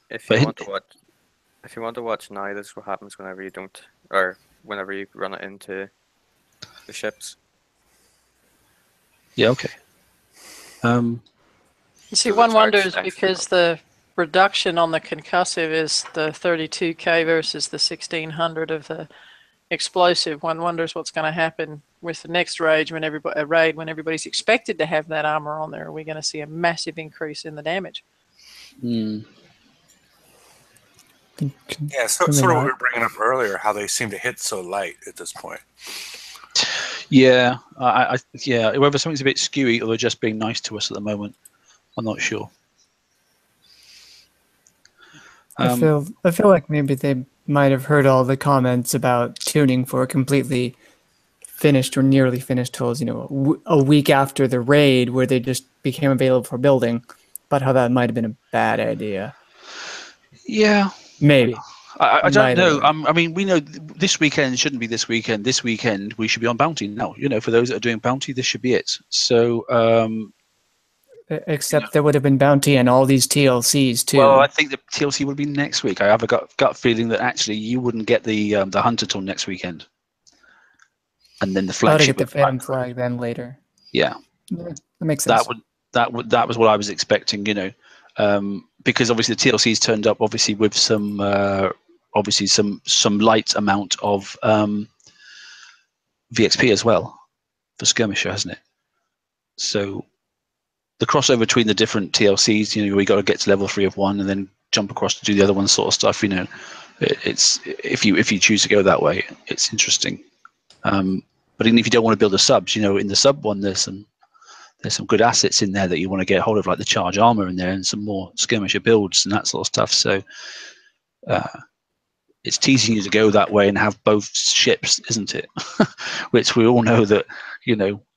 If you want to watch now, this is what happens whenever you don't, or whenever you run it into the ships. Yeah. Okay. You see, one wonders because the reduction on the concussive is the 32K versus the 1600 of the explosive. One wonders what's going to happen with the next raid when everybody's expected to have that armor on there. Are we going to see a massive increase in the damage? Yeah, sort of what we were bringing up earlier, how they seem to hit so light at this point. Yeah, whether something's a bit skewy or they're just being nice to us at the moment, I'm not sure. I feel like maybe they might have heard all the comments about tuning for completely finished or nearly finished tools, a week after the raid where they just became available for building, but how that might have been a bad idea. Yeah. Maybe. I don't know. I mean, we know this weekend shouldn't be this weekend. This weekend we should be on Bounty now. For those that are doing Bounty, this should be it. So, except there would have been Bounty and all these TLCs too. Well, I think the TLC would be next week. I have a gut feeling that actually you wouldn't get the Hunter till next weekend, and then the flagship. Get the Phantom flag then later. Yeah, that makes sense. That was what I was expecting. Because obviously the TLC's turned up, obviously with some light amount of VXP as well for skirmisher, hasn't it? So the crossover between the different TLCs, we got to get to level 3 of one and then jump across to do the other one sort of stuff. It's if you choose to go that way, it's interesting. But even if you don't want to build the subs, in the sub one there's some good assets in there that you want to get hold of, like the charge armor in there and some more skirmisher builds and that sort of stuff. So it's teasing you to go that way and have both ships, isn't it? Which we all know that,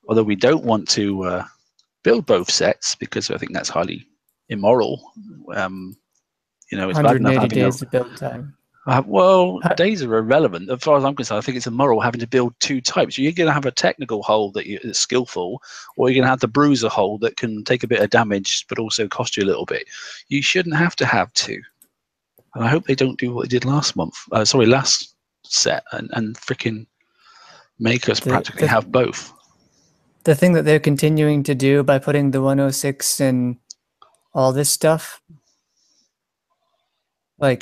although we don't want to build both sets because I think that's highly immoral. It's bad enough having days of build time. Days are irrelevant. As far as I'm concerned, I think it's immoral having to build 2 types. You're going to have a technical hull that's skillful, or you're going to have the bruiser hull that can take a bit of damage but also cost you a little bit. You shouldn't have to have 2. And I hope they don't do what they did last set and freaking make us practically have both. The thing that they're continuing to do by putting the 106 and all this stuff,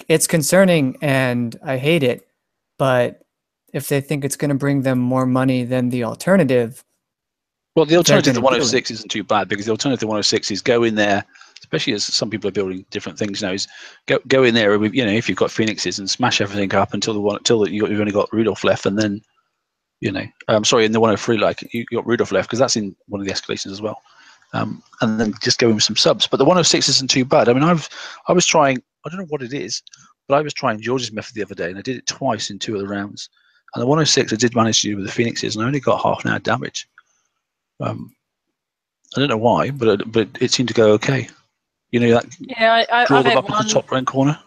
it's concerning and I hate it, but if they think it's going to bring them more money than the alternative. Well, the alternative to 106 isn't too bad, because the alternative to 106 is go in there, especially as some people are building different things now, is go in there, if you've got Phoenixes and smash everything up until you've only got Rudolph left, and then, in the 103, you got Rudolph left, because that's in one of the escalations as well. And then just go in with some subs. But the 106 isn't too bad. I mean, I was trying, I don't know what it is, but I was trying George's method the other day, and I did it twice in 2 of the rounds. And the 106 I did manage to do with the Phoenixes, and I only got half an hour damage. I don't know why, but it seemed to go okay. I've draw them had up in the top right corner.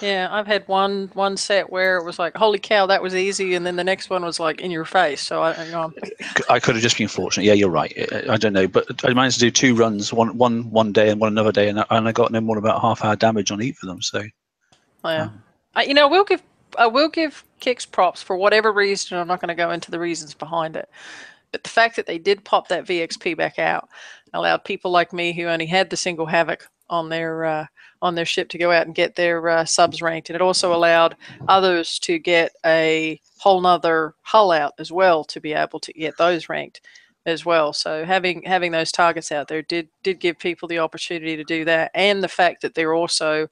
Yeah, I've had one set where it was like, holy cow, that was easy, and then the next one was like in your face. So I could have just been fortunate. Yeah, you're right. I don't know, but I managed to do 2 runs, one day and one another day, and I got no more than about half hour damage on each of them. So, yeah, I will give Kix props for whatever reason. I'm not going to go into the reasons behind it, but the fact that they did pop that VXP back out allowed people like me who only had the single Havoc on their ship to go out and get their subs ranked, and it also allowed others to get a whole nother hull out as well to be able to get those ranked as well. So having those targets out there did give people the opportunity to do that, and the fact that they're also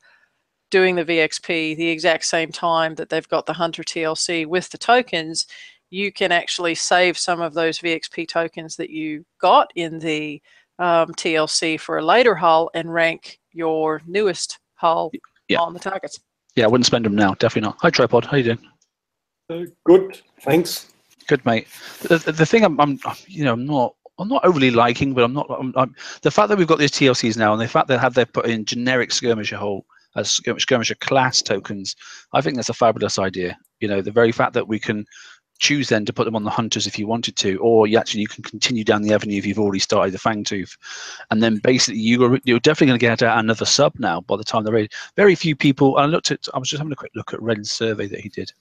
doing the VXP the exact same time that they've got the Hunter TLC with the tokens, you can actually save some of those VXP tokens that you got in the TLC for a later hull and rank your newest hull on the targets. Yeah, I wouldn't spend them now. Definitely not. Hi, Tripod. How you doing? Good, thanks. Good, mate. The thing I'm not overly liking, but I'm the fact that we've got these TLCs now, and the fact that they've put in generic skirmisher hull as skirmisher class tokens, I think that's a fabulous idea. The very fact that we can choose then to put them on the Hunters if you wanted to, or you can continue down the avenue if you've already started the Fangtooth, and then basically you're definitely going to get out another sub now by the time they're ready. Very few people. I was just having a quick look at Ren's survey that he did.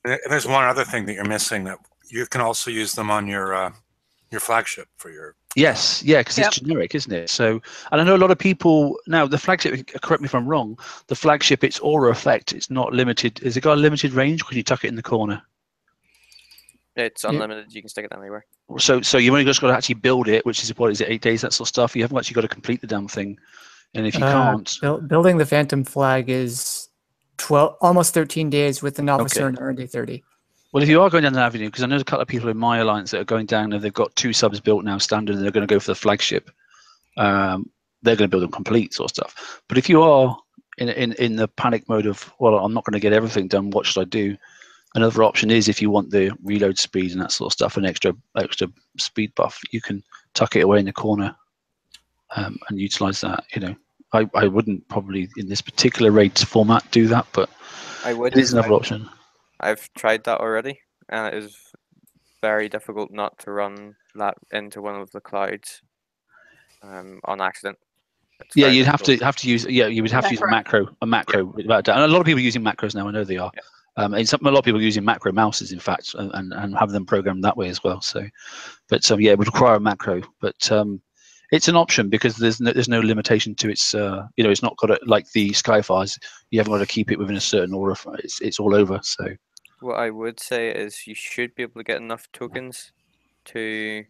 There's one other thing that you're missing, that you can also use them on your flagship for your. Yes, yeah, because it's generic, isn't it? So, and I know a lot of people now. The flagship, correct me if I'm wrong. The flagship, it's aura effect. It's not limited. Has it got a limited range? Can you tuck it in the corner? It's unlimited. You can stick it anywhere. So you only just got to actually build it, which is 8 days, that sort of stuff. You haven't actually got to complete the damn thing, and if you can't, building the Phantom flag is 12, almost 13 days with an officer and R&D 30. Well, if you are going down that avenue, because I know there's a couple of people in my alliance that are going down and they've got 2 subs built now standard, and they're going to go for the flagship. They're going to build them complete sort of stuff. But if you are in the panic mode of, well, I'm not going to get everything done. What should I do? Another option is, if you want the reload speed and that sort of stuff, an extra speed buff, you can tuck it away in the corner and utilize that. I wouldn't probably in this particular raid format do that, but I would. it is another option. I've tried that already, and it is very difficult not to run that into one of the clouds on accident. It's Yeah, very you'd difficult. have to use. Yeah, you would have to use a macro. Without doubt. And a lot of people are using macros now. I know they are. Yeah. And a lot of people are using macro mouses, in fact, and have them programmed that way as well. So, but yeah, it would require a macro. But it's an option because there's no limitation to its. It's not got like the Skyfires. You haven't got to keep it within a certain order. It's all over. So. What I would say is you should be able to get enough tokens to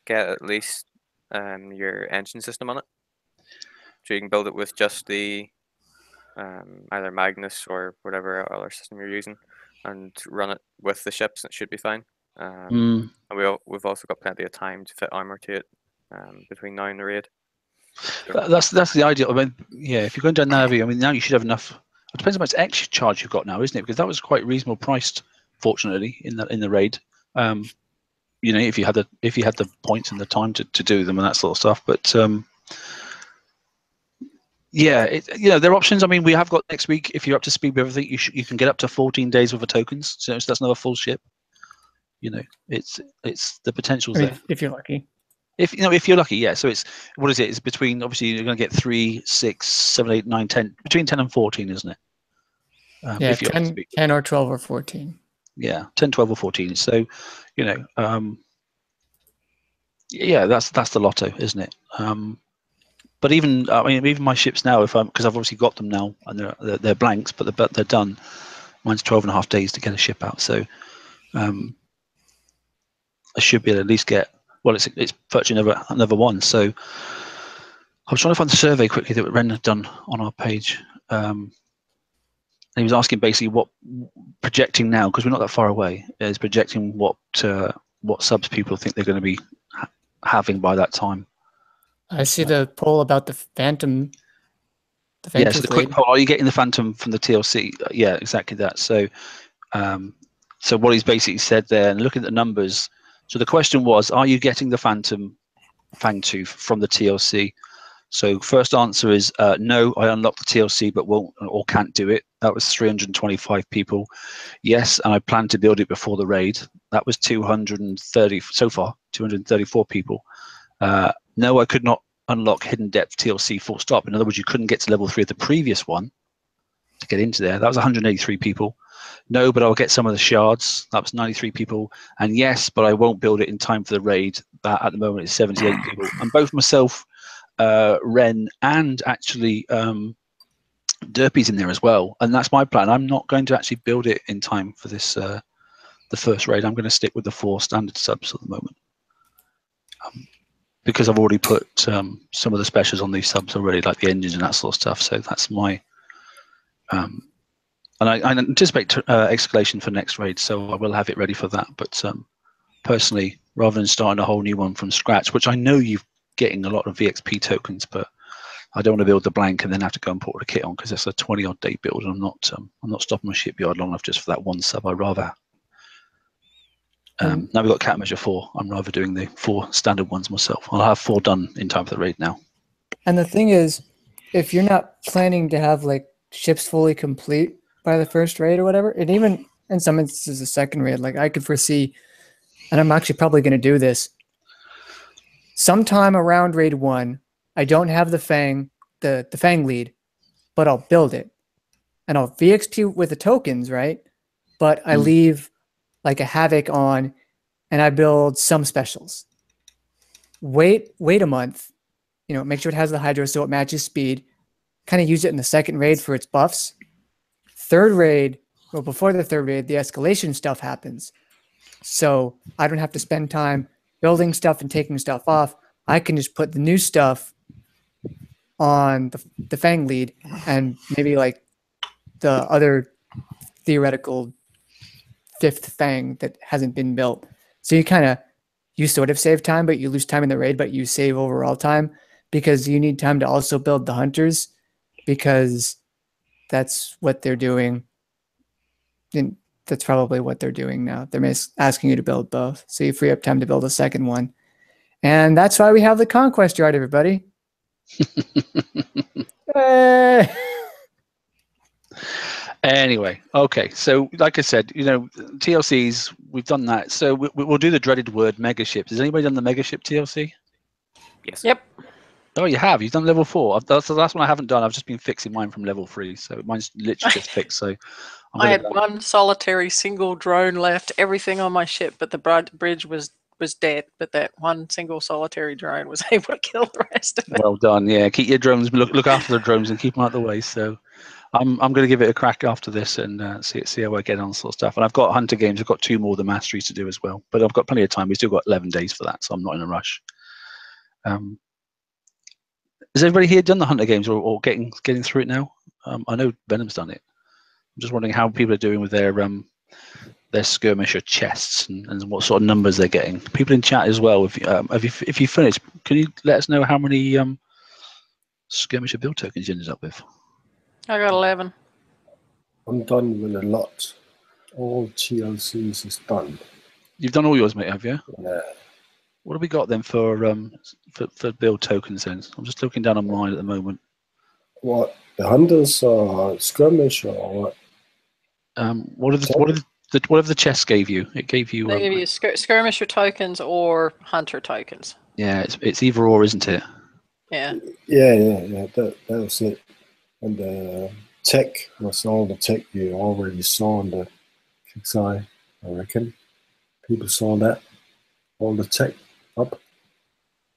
get at least your engine system on it. So you can build it with just the either Magnus or whatever other system you're using, and run it with the ships. It should be fine. And we've also got plenty of time to fit armor to it between now and the raid. That's the ideal. I mean, yeah, if you're going down Navy, I mean, now you should have enough. It depends how much extra charge you've got now, isn't it? Because that was quite reasonable priced, fortunately, in the raid. If you had the points and the time to do them and that sort of stuff. But yeah, there are options. I mean, we have got next week. If you're up to speed with everything, you can get up to 14 days worth of tokens. So that's another full ship. It's the potential's there. If you're lucky. If you're lucky, yeah. So it's what is it? It's between, obviously you're going to get 3, 6, 7, 8, 9, 10, between 10 and 14, isn't it? Yeah, 10 or 12 or 14. Yeah, 10, 12 or 14. So, yeah, that's the lotto, isn't it? But even my ships now, because I've obviously got them now and they're blanks, but they're done. Mine's 12.5 days to get a ship out, so I should be able to at least get. Well, it's virtually another one. So I was trying to find the survey quickly that Ren had done on our page. And he was asking basically what projecting now, because we're not that far away, is projecting what subs people think they're going to be having by that time. I see the poll about the Phantom. Yeah, so the quick poll: are you getting the Phantom from the TLC? Yeah, exactly that. So, so what he's basically said there, and looking at the numbers. So the question was, are you getting the Phantom Fangtooth from the TLC? So first answer is no, I unlocked the TLC but won't or can't do it. That was 325 people. Yes, and I plan to build it before the raid. That was 230 so far, 234 people. No, I could not unlock Hidden Depth TLC full stop. In other words, you couldn't get to level 3 of the previous one to get into there. That was 183 people. No, but I'll get some of the shards. That was 93 people. And yes, but I won't build it in time for the raid. That at the moment is 78 people. And both myself, Ren, and actually Derpy's in there as well. And that's my plan. I'm not going to actually build it in time for this the first raid. I'm going to stick with the 4 standard subs at the moment. Because I've already put some of the specials on these subs already, like the engines and that sort of stuff. So that's my and I anticipate escalation for next raid, so I will have it ready for that. But personally, rather than starting a whole new one from scratch, which I know you're getting a lot of VXP tokens, but I don't want to build the blank and then have to go and put the kit on because it's a 20-odd day build, and I'm not stopping my shipyard long enough just for that one sub. I'd rather. Now we've got Cat Measure 4. I'm rather doing the 4 standard ones myself. I'll have 4 done in time for the raid now. And the thing is, if you're not planning to have like ships fully complete by the first raid or whatever, and even in some instances the second raid, like I could foresee, and I'm actually probably going to do this, sometime around raid 1, I don't have the Fang lead, but I'll build it. And I'll VXP with the tokens, right? But I leave like a Havoc on, and I build some specials. Wait a month, make sure it has the Hydro so it matches speed, kind of use it in the second raid for its buffs. Third raid, well, before the third raid, the escalation stuff happens. So I don't have to spend time building stuff and taking stuff off. I can just put the new stuff on the Fang lead and maybe like the other theoretical 5th Fang that hasn't been built. So you sort of save time, but you lose time in the raid, but you save overall time because you need time to also build the hunters, because that's what they're doing. And that's probably what they're doing now. They're asking you to build both, so you free up time to build a second one. And that's why we have the Conquest Yard, everybody. Anyway, okay. So, like I said, TLCs, we've done that. So we'll do the dreaded word, mega ships. Has anybody done the mega ship TLC? Yes. Yep. Oh, you have. You've done level 4. That's the last one I haven't done. I've just been fixing mine from level 3, so mine's literally just fixed. So I had one solitary single drone left. Everything on my ship, but the bridge was dead. But that one single solitary drone was able to kill the rest of it. Well done. Yeah, keep your drones. Look after the drones and keep them out of the way. So I'm going to give it a crack after this and see how I get on, sort of stuff. And I've got Hunter games. I've got 2 more of the masteries to do as well. But I've got plenty of time. We've still got 11 days for that, so I'm not in a rush. Has everybody here done the Hunter games or getting through it now? I know Venom's done it. I'm just wondering how people are doing with their skirmisher chests and what sort of numbers they're getting. People in chat as well. If you finished, can you let us know how many skirmisher build tokens you ended up with? I got 11. I'm done with a lot. All TLCs is done. You've done all yours, mate, have you? Yeah. What have we got then for build tokens then? I'm just looking down on mine at the moment. What, the hunters or skirmish or what? What have the chests gave you? It gave you. They give you skirmisher tokens or hunter tokens. Yeah, it's either or, isn't it? Yeah. Yeah. That was it. And the tech was all the tech you already saw on the Kickstarter, I reckon. People saw that. All the tech up.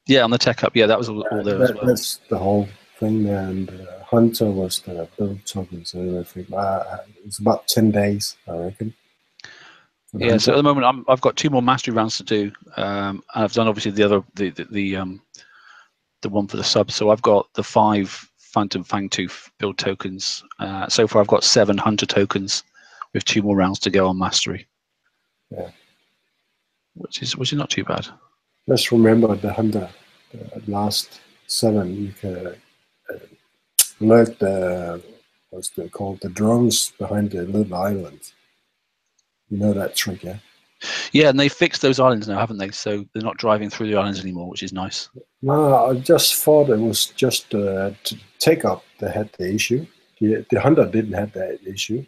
Yeah, on the tech up. Yeah, that was all there as well. That's the whole thing there. And Hunter was the build tokens and everything. It's about 10 days, I reckon. Yeah, so at the moment I've got 2 more mastery rounds to do. And I've done obviously the one for the sub. So I've got the 5 Phantom Fangtooth build tokens. So far I've got 7 Hunter tokens with 2 more rounds to go on mastery. Yeah. Which is not too bad. Let's remember the Hunter, the last 7. You can alert what's they called, the drones behind the little island. You know that trick, yeah? Yeah, and they fixed those islands now, haven't they? So they're not driving through the islands anymore, which is nice. No, I just thought it was just to take up that had the issue. The Hunter didn't have that issue.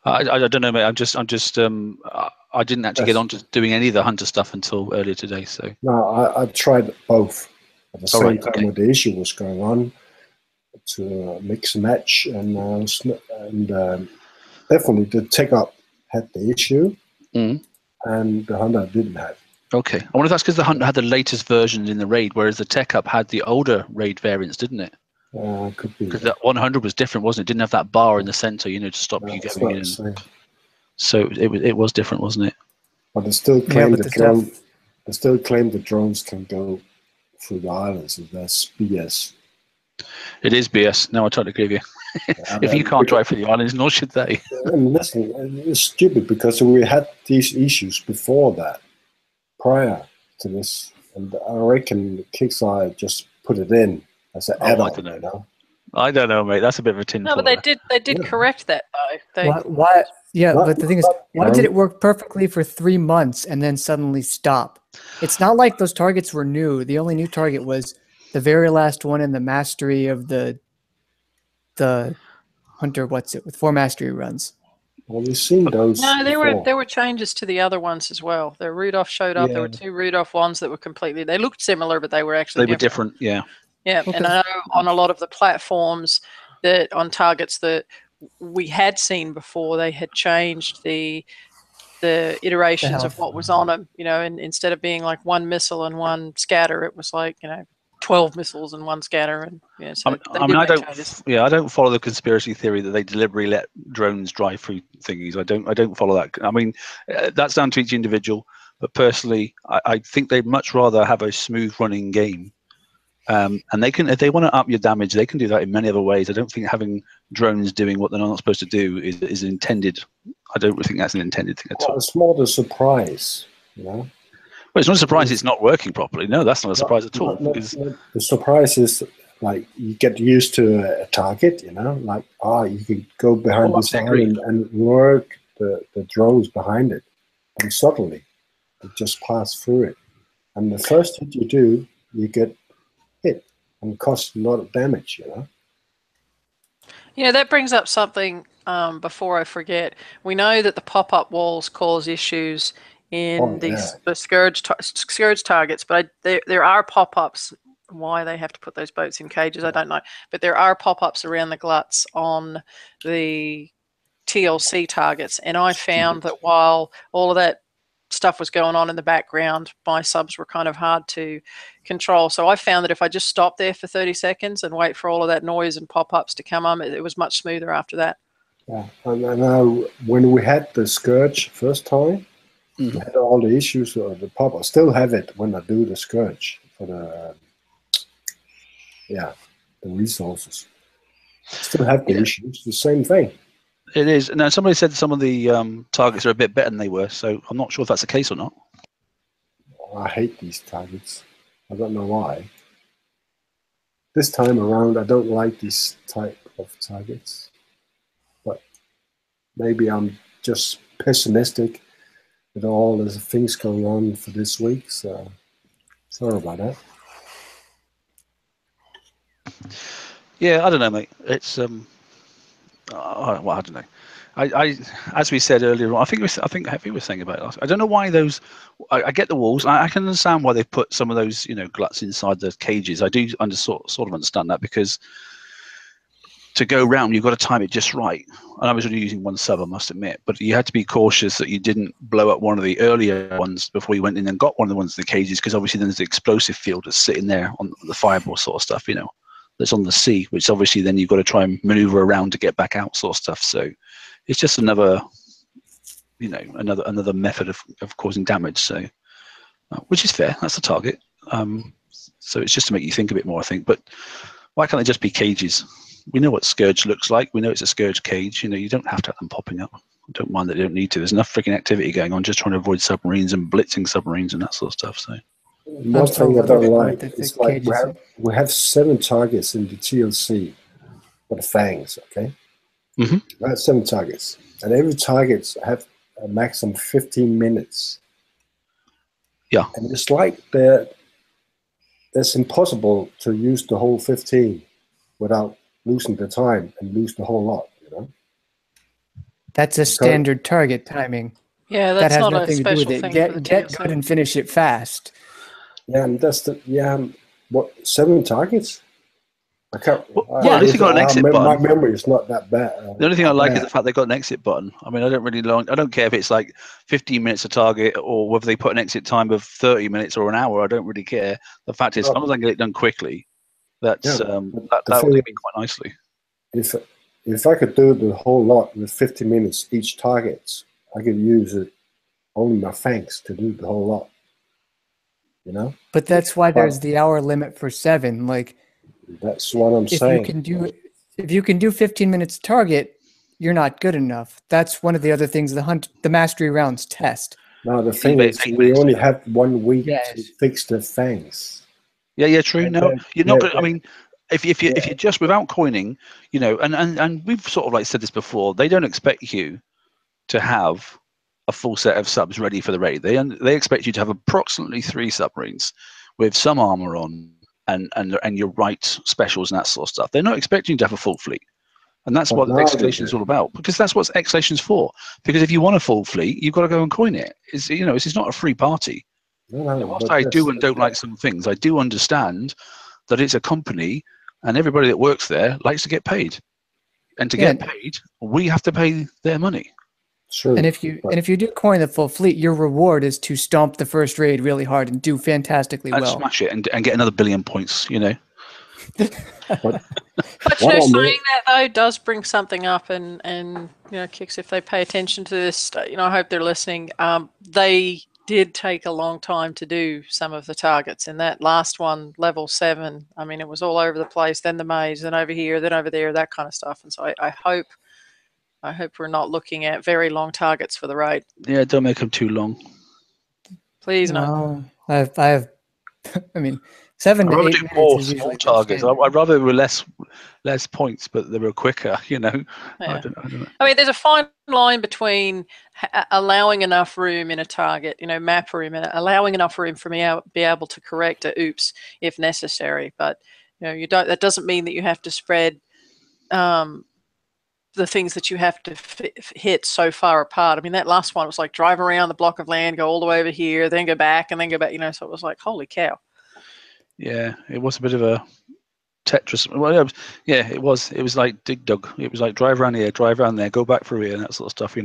I don't know, mate. I didn't actually get on to doing any of the Hunter stuff until earlier today. So no, I tried both at the same time when the issue was going on to mix and match, and definitely the take up had the issue, and the Hunter didn't have. Okay, I wonder if that's because the Hunter had the latest version in the raid, whereas the tech up had the older raid variants, didn't it? Could be. Because that 100 was different, wasn't it? Didn't have that bar in the center, to stop you going in. So it was different, wasn't it? But they still claim the drone. They still claim the drones can go through the islands, and that's BS. It is BS. No, I totally agree with you. If you can't drive through the islands, nor should they. And listen, it's stupid because we had these issues before that, prior to this, and I reckon Kickstarter just put it in as an add-on. I don't know, mate. That's a bit of a tin. No, but they did correct that though. Why? Yeah, but the thing is, why did it work perfectly for 3 months and then suddenly stop? It's not like those targets were new. The only new target was the very last one in the mastery of the Hunter. With 4 mastery runs. Well, we've seen those. No, there were changes to the other ones as well. The Rudolph showed up. Yeah. There were 2 Rudolph ones that were completely. They looked similar, but they were actually different. Yeah. Yeah, okay. And I know on a lot of the platforms that on targets that we had seen before, they had changed the iterations of what was on them. And instead of being like 1 missile and 1 scatter, it was like 12 missiles and 1 scatter. And so I don't follow the conspiracy theory that they deliberately let drones drive through thingies. I don't follow that. I mean, that's down to each individual. But personally, I think they'd much rather have a smooth running game. And they can, if they want to up your damage, they can do that in many other ways. I don't think having drones doing what they're not supposed to do is intended. I don't think that's an intended thing at all. It's more the surprise, Well, it's not a surprise it's not working properly. No, that's not a surprise at all. The surprise is like you get used to a target, you know, like you can go behind this line and work the drones behind it, and suddenly they just pass through it. And the first hit you do, you get hit and cost a lot of damage, you know. Yeah, that brings up something before I forget. We know that the pop-up walls cause issues in the scourge targets, but there are pop-ups. Why they have to put those boats in cages, I don't know. But there are pop-ups around the gluts on the TLC targets, and I found that while all of that stuff was going on in the background, my subs were kind of hard to control. So I found that if I just stopped there for 30 seconds and wait for all of that noise and pop-ups to come on, it was much smoother after that. Yeah, and when we had the Scourge first time, we had all the issues with the pop. I still have it when I do the Scourge for the resources. I still have the issues, the same thing. It is. Now, somebody said some of the targets are a bit better than they were, so I'm not sure if that's the case or not. I hate these targets. I don't know why. This time around, I don't like this type of targets. But maybe I'm just pessimistic with all the things going on for this week, so sorry about that. Yeah, I don't know, mate. It's well, I don't know. I as we said earlier on, I think we were saying about it. I don't know why those. I get the walls. I can understand why they've put some of those, gluts inside the cages. I do sort of understand that, because to go round, you've got to time it just right. And I was only using one sub, I must admit, but you had to be cautious that you didn't blow up one of the earlier ones before you went in and got one of the ones in the cages, because obviously then there's the explosive field that's sitting there on the fireball sort of stuff, that's on the sea, which obviously then you've got to try and maneuver around to get back out, sort of stuff. So it's just another, another method of causing damage. So, which is fair. That's the target. So it's just to make you think a bit more, I think. But why can't they just be cages? We know what Scourge looks like. We know it's a Scourge cage. You don't have to have them popping up. I don't mind that you don't need to. There's enough freaking activity going on, just trying to avoid submarines and blitzing submarines and that sort of stuff. So. One thing I don't like is like we have 7 targets in the TLC for the fangs, okay? Mm-hmm. We have 7 targets, and every target have a maximum 15 minutes. Yeah. And it's like it's impossible to use the whole 15 without losing the time and lose the whole lot, That's a standard target timing. Yeah, that that's has not a nothing to do with special it. thing for the Get TLC. good and finish it fast. Yeah, and that's what, 7 targets? I can't. Well, at least you got an exit button. My memory is not that bad. The only thing I like is the fact they got an exit button. I mean, I don't care if it's like 15 minutes a target or whether they put an exit time of 30 minutes or an hour. I don't really care. The fact is, as long as I can get it done quickly, that will do me quite nicely. If I could do the whole lot with 50 minutes each target, I could use it only my fangs to do the whole lot. But that's why there's the hour limit for 7. Like, that's what I'm saying. If you can do 15 minutes target, you're not good enough. That's one of the other things the mastery rounds test. No, the thing is, we only have 1 week to fix the fangs. Yeah, true. No, you're not. I mean, if you just without coining, and we've sort of like said this before, they don't expect you to have a full set of subs ready for the raid. They expect you to have approximately 3 submarines with some armor on and your right specials and that sort of stuff. They're not expecting you to have a full fleet. And that's what Exhalation is all about, because that's what Exhalation's for. Because if you want a full fleet, you've got to go and coin it. It's not a free party. Whilst I do and don't like some things, I do understand that it's a company and everybody that works there likes to get paid. And to get paid, we have to pay their money. Sure. And if you do coin the full fleet, your reward is to stomp the first raid really hard and do fantastically well. And smash it and get another 1 billion points, But saying that though does bring something up, and Kicks, if they pay attention to this, I hope they're listening. They did take a long time to do some of the targets, and that last one, level 7. I mean, it was all over the place. Then the maze, then over here, then over there, that kind of stuff. And so I hope we're not looking at very long targets for the raid. Yeah, don't make them too long. Please no. I have. I mean, 7 I'd to rather 8 do minutes more is small usually the targets. standard. I'd rather there were less points, but they were quicker. You know, Yeah. I don't know. I mean, there's a fine line between allowing enough room in a target, map room, and allowing enough room for me to be able to correct a oops if necessary. But you don't. That doesn't mean that you have to spread the things that you have to hit so far apart. I mean, that last one was like drive around the block of land, go all the way over here, then go back, and then go back. So it was like, holy cow. Yeah, it was a bit of a Tetris. Well, yeah, it was. It was like Dig Dug. It was like drive around here, drive around there, go back through here, and that sort of stuff.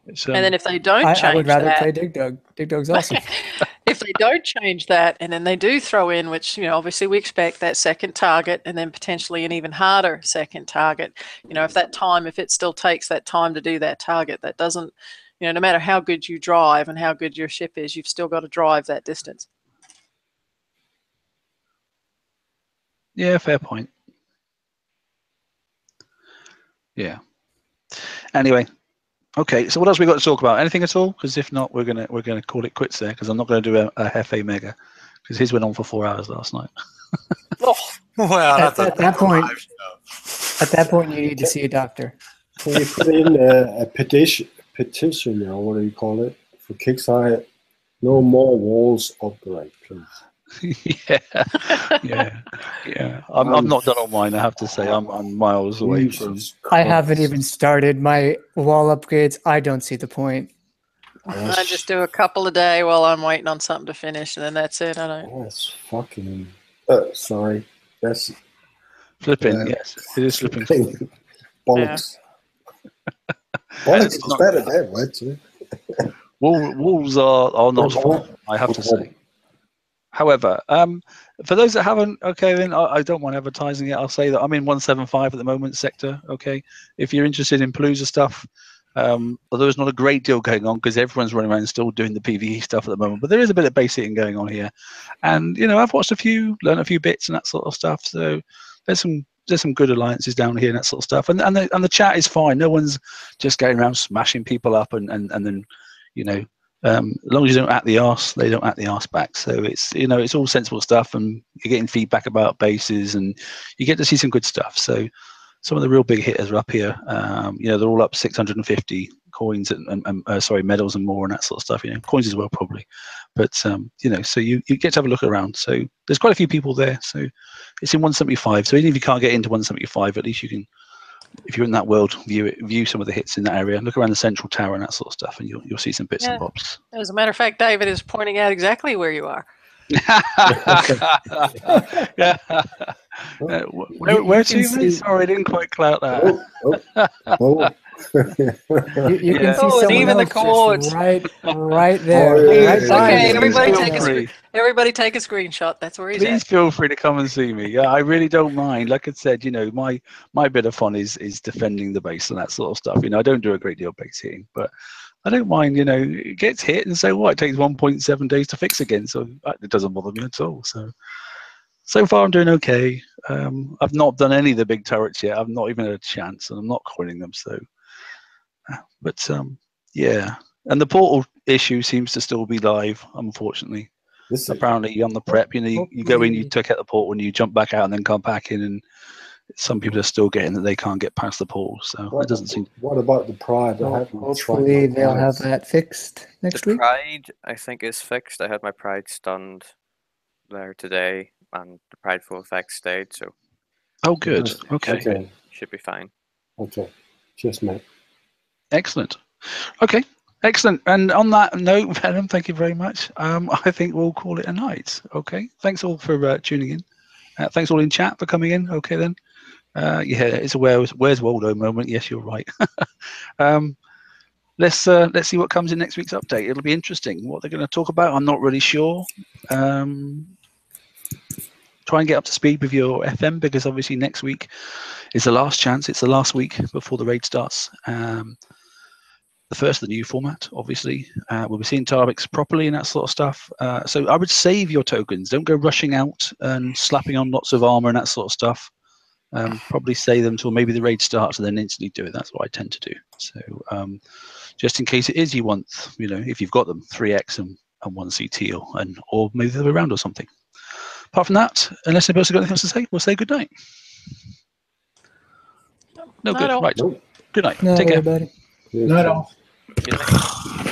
It's, And then if they don't change I would rather that, play Dig Dug. Dig Dug's awesome. if they don't change that, and then they do throw in, which obviously we expect, that second target, and then potentially an even harder second target. If it still takes that time to do that target, that doesn't, no matter how good you drive and how good your ship is, you've still got to drive that distance. Yeah, fair point. Yeah. Anyway, okay. So what else we got to talk about? Anything at all? Because if not, we're gonna call it quits there. Because I'm not going to do a Hefe Mega, because his went on for 4 hours last night. Well, at that point, you need to see a doctor. Can you put in a petition, or what do you call it, for Kickstarter? No more walls upgrade, please. yeah. I've not done all mine. I have to say, I'm miles away from. I haven't even started my wall upgrades. I don't see the point. I just do a couple a day while I'm waiting on something to finish, and then that's it. I don't. That's fucking. Sorry, that's Flipping. Yes, it is flipping. Bollocks. Bollocks is better than right? Wolves are not fun, I have to say. However, for those that haven't, okay, then I don't mind advertising it. I'll say that I'm in 175 at the moment sector. Okay, if you're interested in Palooza stuff, although there's not a great deal going on because everyone's running around still doing the PvE stuff at the moment, but there is a bit of base hitting going on here, and I've watched learned a few bits and that sort of stuff. So there's some good alliances down here and that sort of stuff, and the chat is fine. No one's just going around smashing people up and then as long as you don't act the arse, they don't act the arse back. So it's it's all sensible stuff, and you're getting feedback about bases, and you get to see some good stuff. So some of the real big hitters are up here. They're all up 650 coins and medals and more and that sort of stuff. Coins as well probably, but so you get to have a look around. So there's quite a few people there. So it's in 175. So even if you can't get into 175, at least you can. If you're in that world, view some of the hits in that area. Look around the central tower and that sort of stuff, and you'll see some bits and bobs. As a matter of fact, David is pointing out exactly where you are. Yeah. Where to? Sorry, I didn't quite clout that. You can see someone even the else chords. just right there. Okay, Right everybody take a screenshot. That's where he's Please at. feel free to come and see me. Yeah, I really don't mind. Like I said, my bit of fun is defending the base and that sort of stuff. I don't do a great deal of base hitting, but I don't mind. It gets hit, and so what? It takes 1.7 days to fix again, so it doesn't bother me at all. So far, I'm doing okay. I've not done any of the big turrets yet. I've not even had a chance, and I'm not coining them. But yeah. And the portal issue seems to still be live, unfortunately. Apparently, on the prep, you go in, you take out the portal, and you jump back out, and then come back in, and some people are still getting that they can't get past the portal. So it doesn't seem. What about the Pride? Hopefully, they'll have that fixed next week. The Pride, I think, is fixed. I had my Pride stunned there today, and the Pride full effect stayed. So. Oh, good. Okay. Should be fine. Okay. Cheers, mate. Excellent. Okay. Excellent. And on that note, Venom, thank you very much. I think we'll call it a night. Okay. Thanks all for tuning in. Thanks all in chat for coming in. Okay then. It's a where's Waldo moment. Yes, you're right. Let's see what comes in next week's update. It'll be interesting. What they're going to talk about, I'm not really sure. Try and get up to speed with your FM, because obviously next week is the last chance. It's the last week before the raid starts. The first of the new format, obviously. We'll be seeing Tarbix properly and that sort of stuff. So I would save your tokens. Don't go rushing out and slapping on lots of armor and that sort of stuff. Probably save them till maybe the raid starts and then instantly do it. That's what I tend to do. So just in case it is you want, if you've got them, 3x and 1 CT or maybe the other way around or something. Apart from that, unless anybody else has got anything else to say, we'll say good night. No, Night good. all. Right. Nope. Good night. Night, Take care. everybody. Not all. Good night.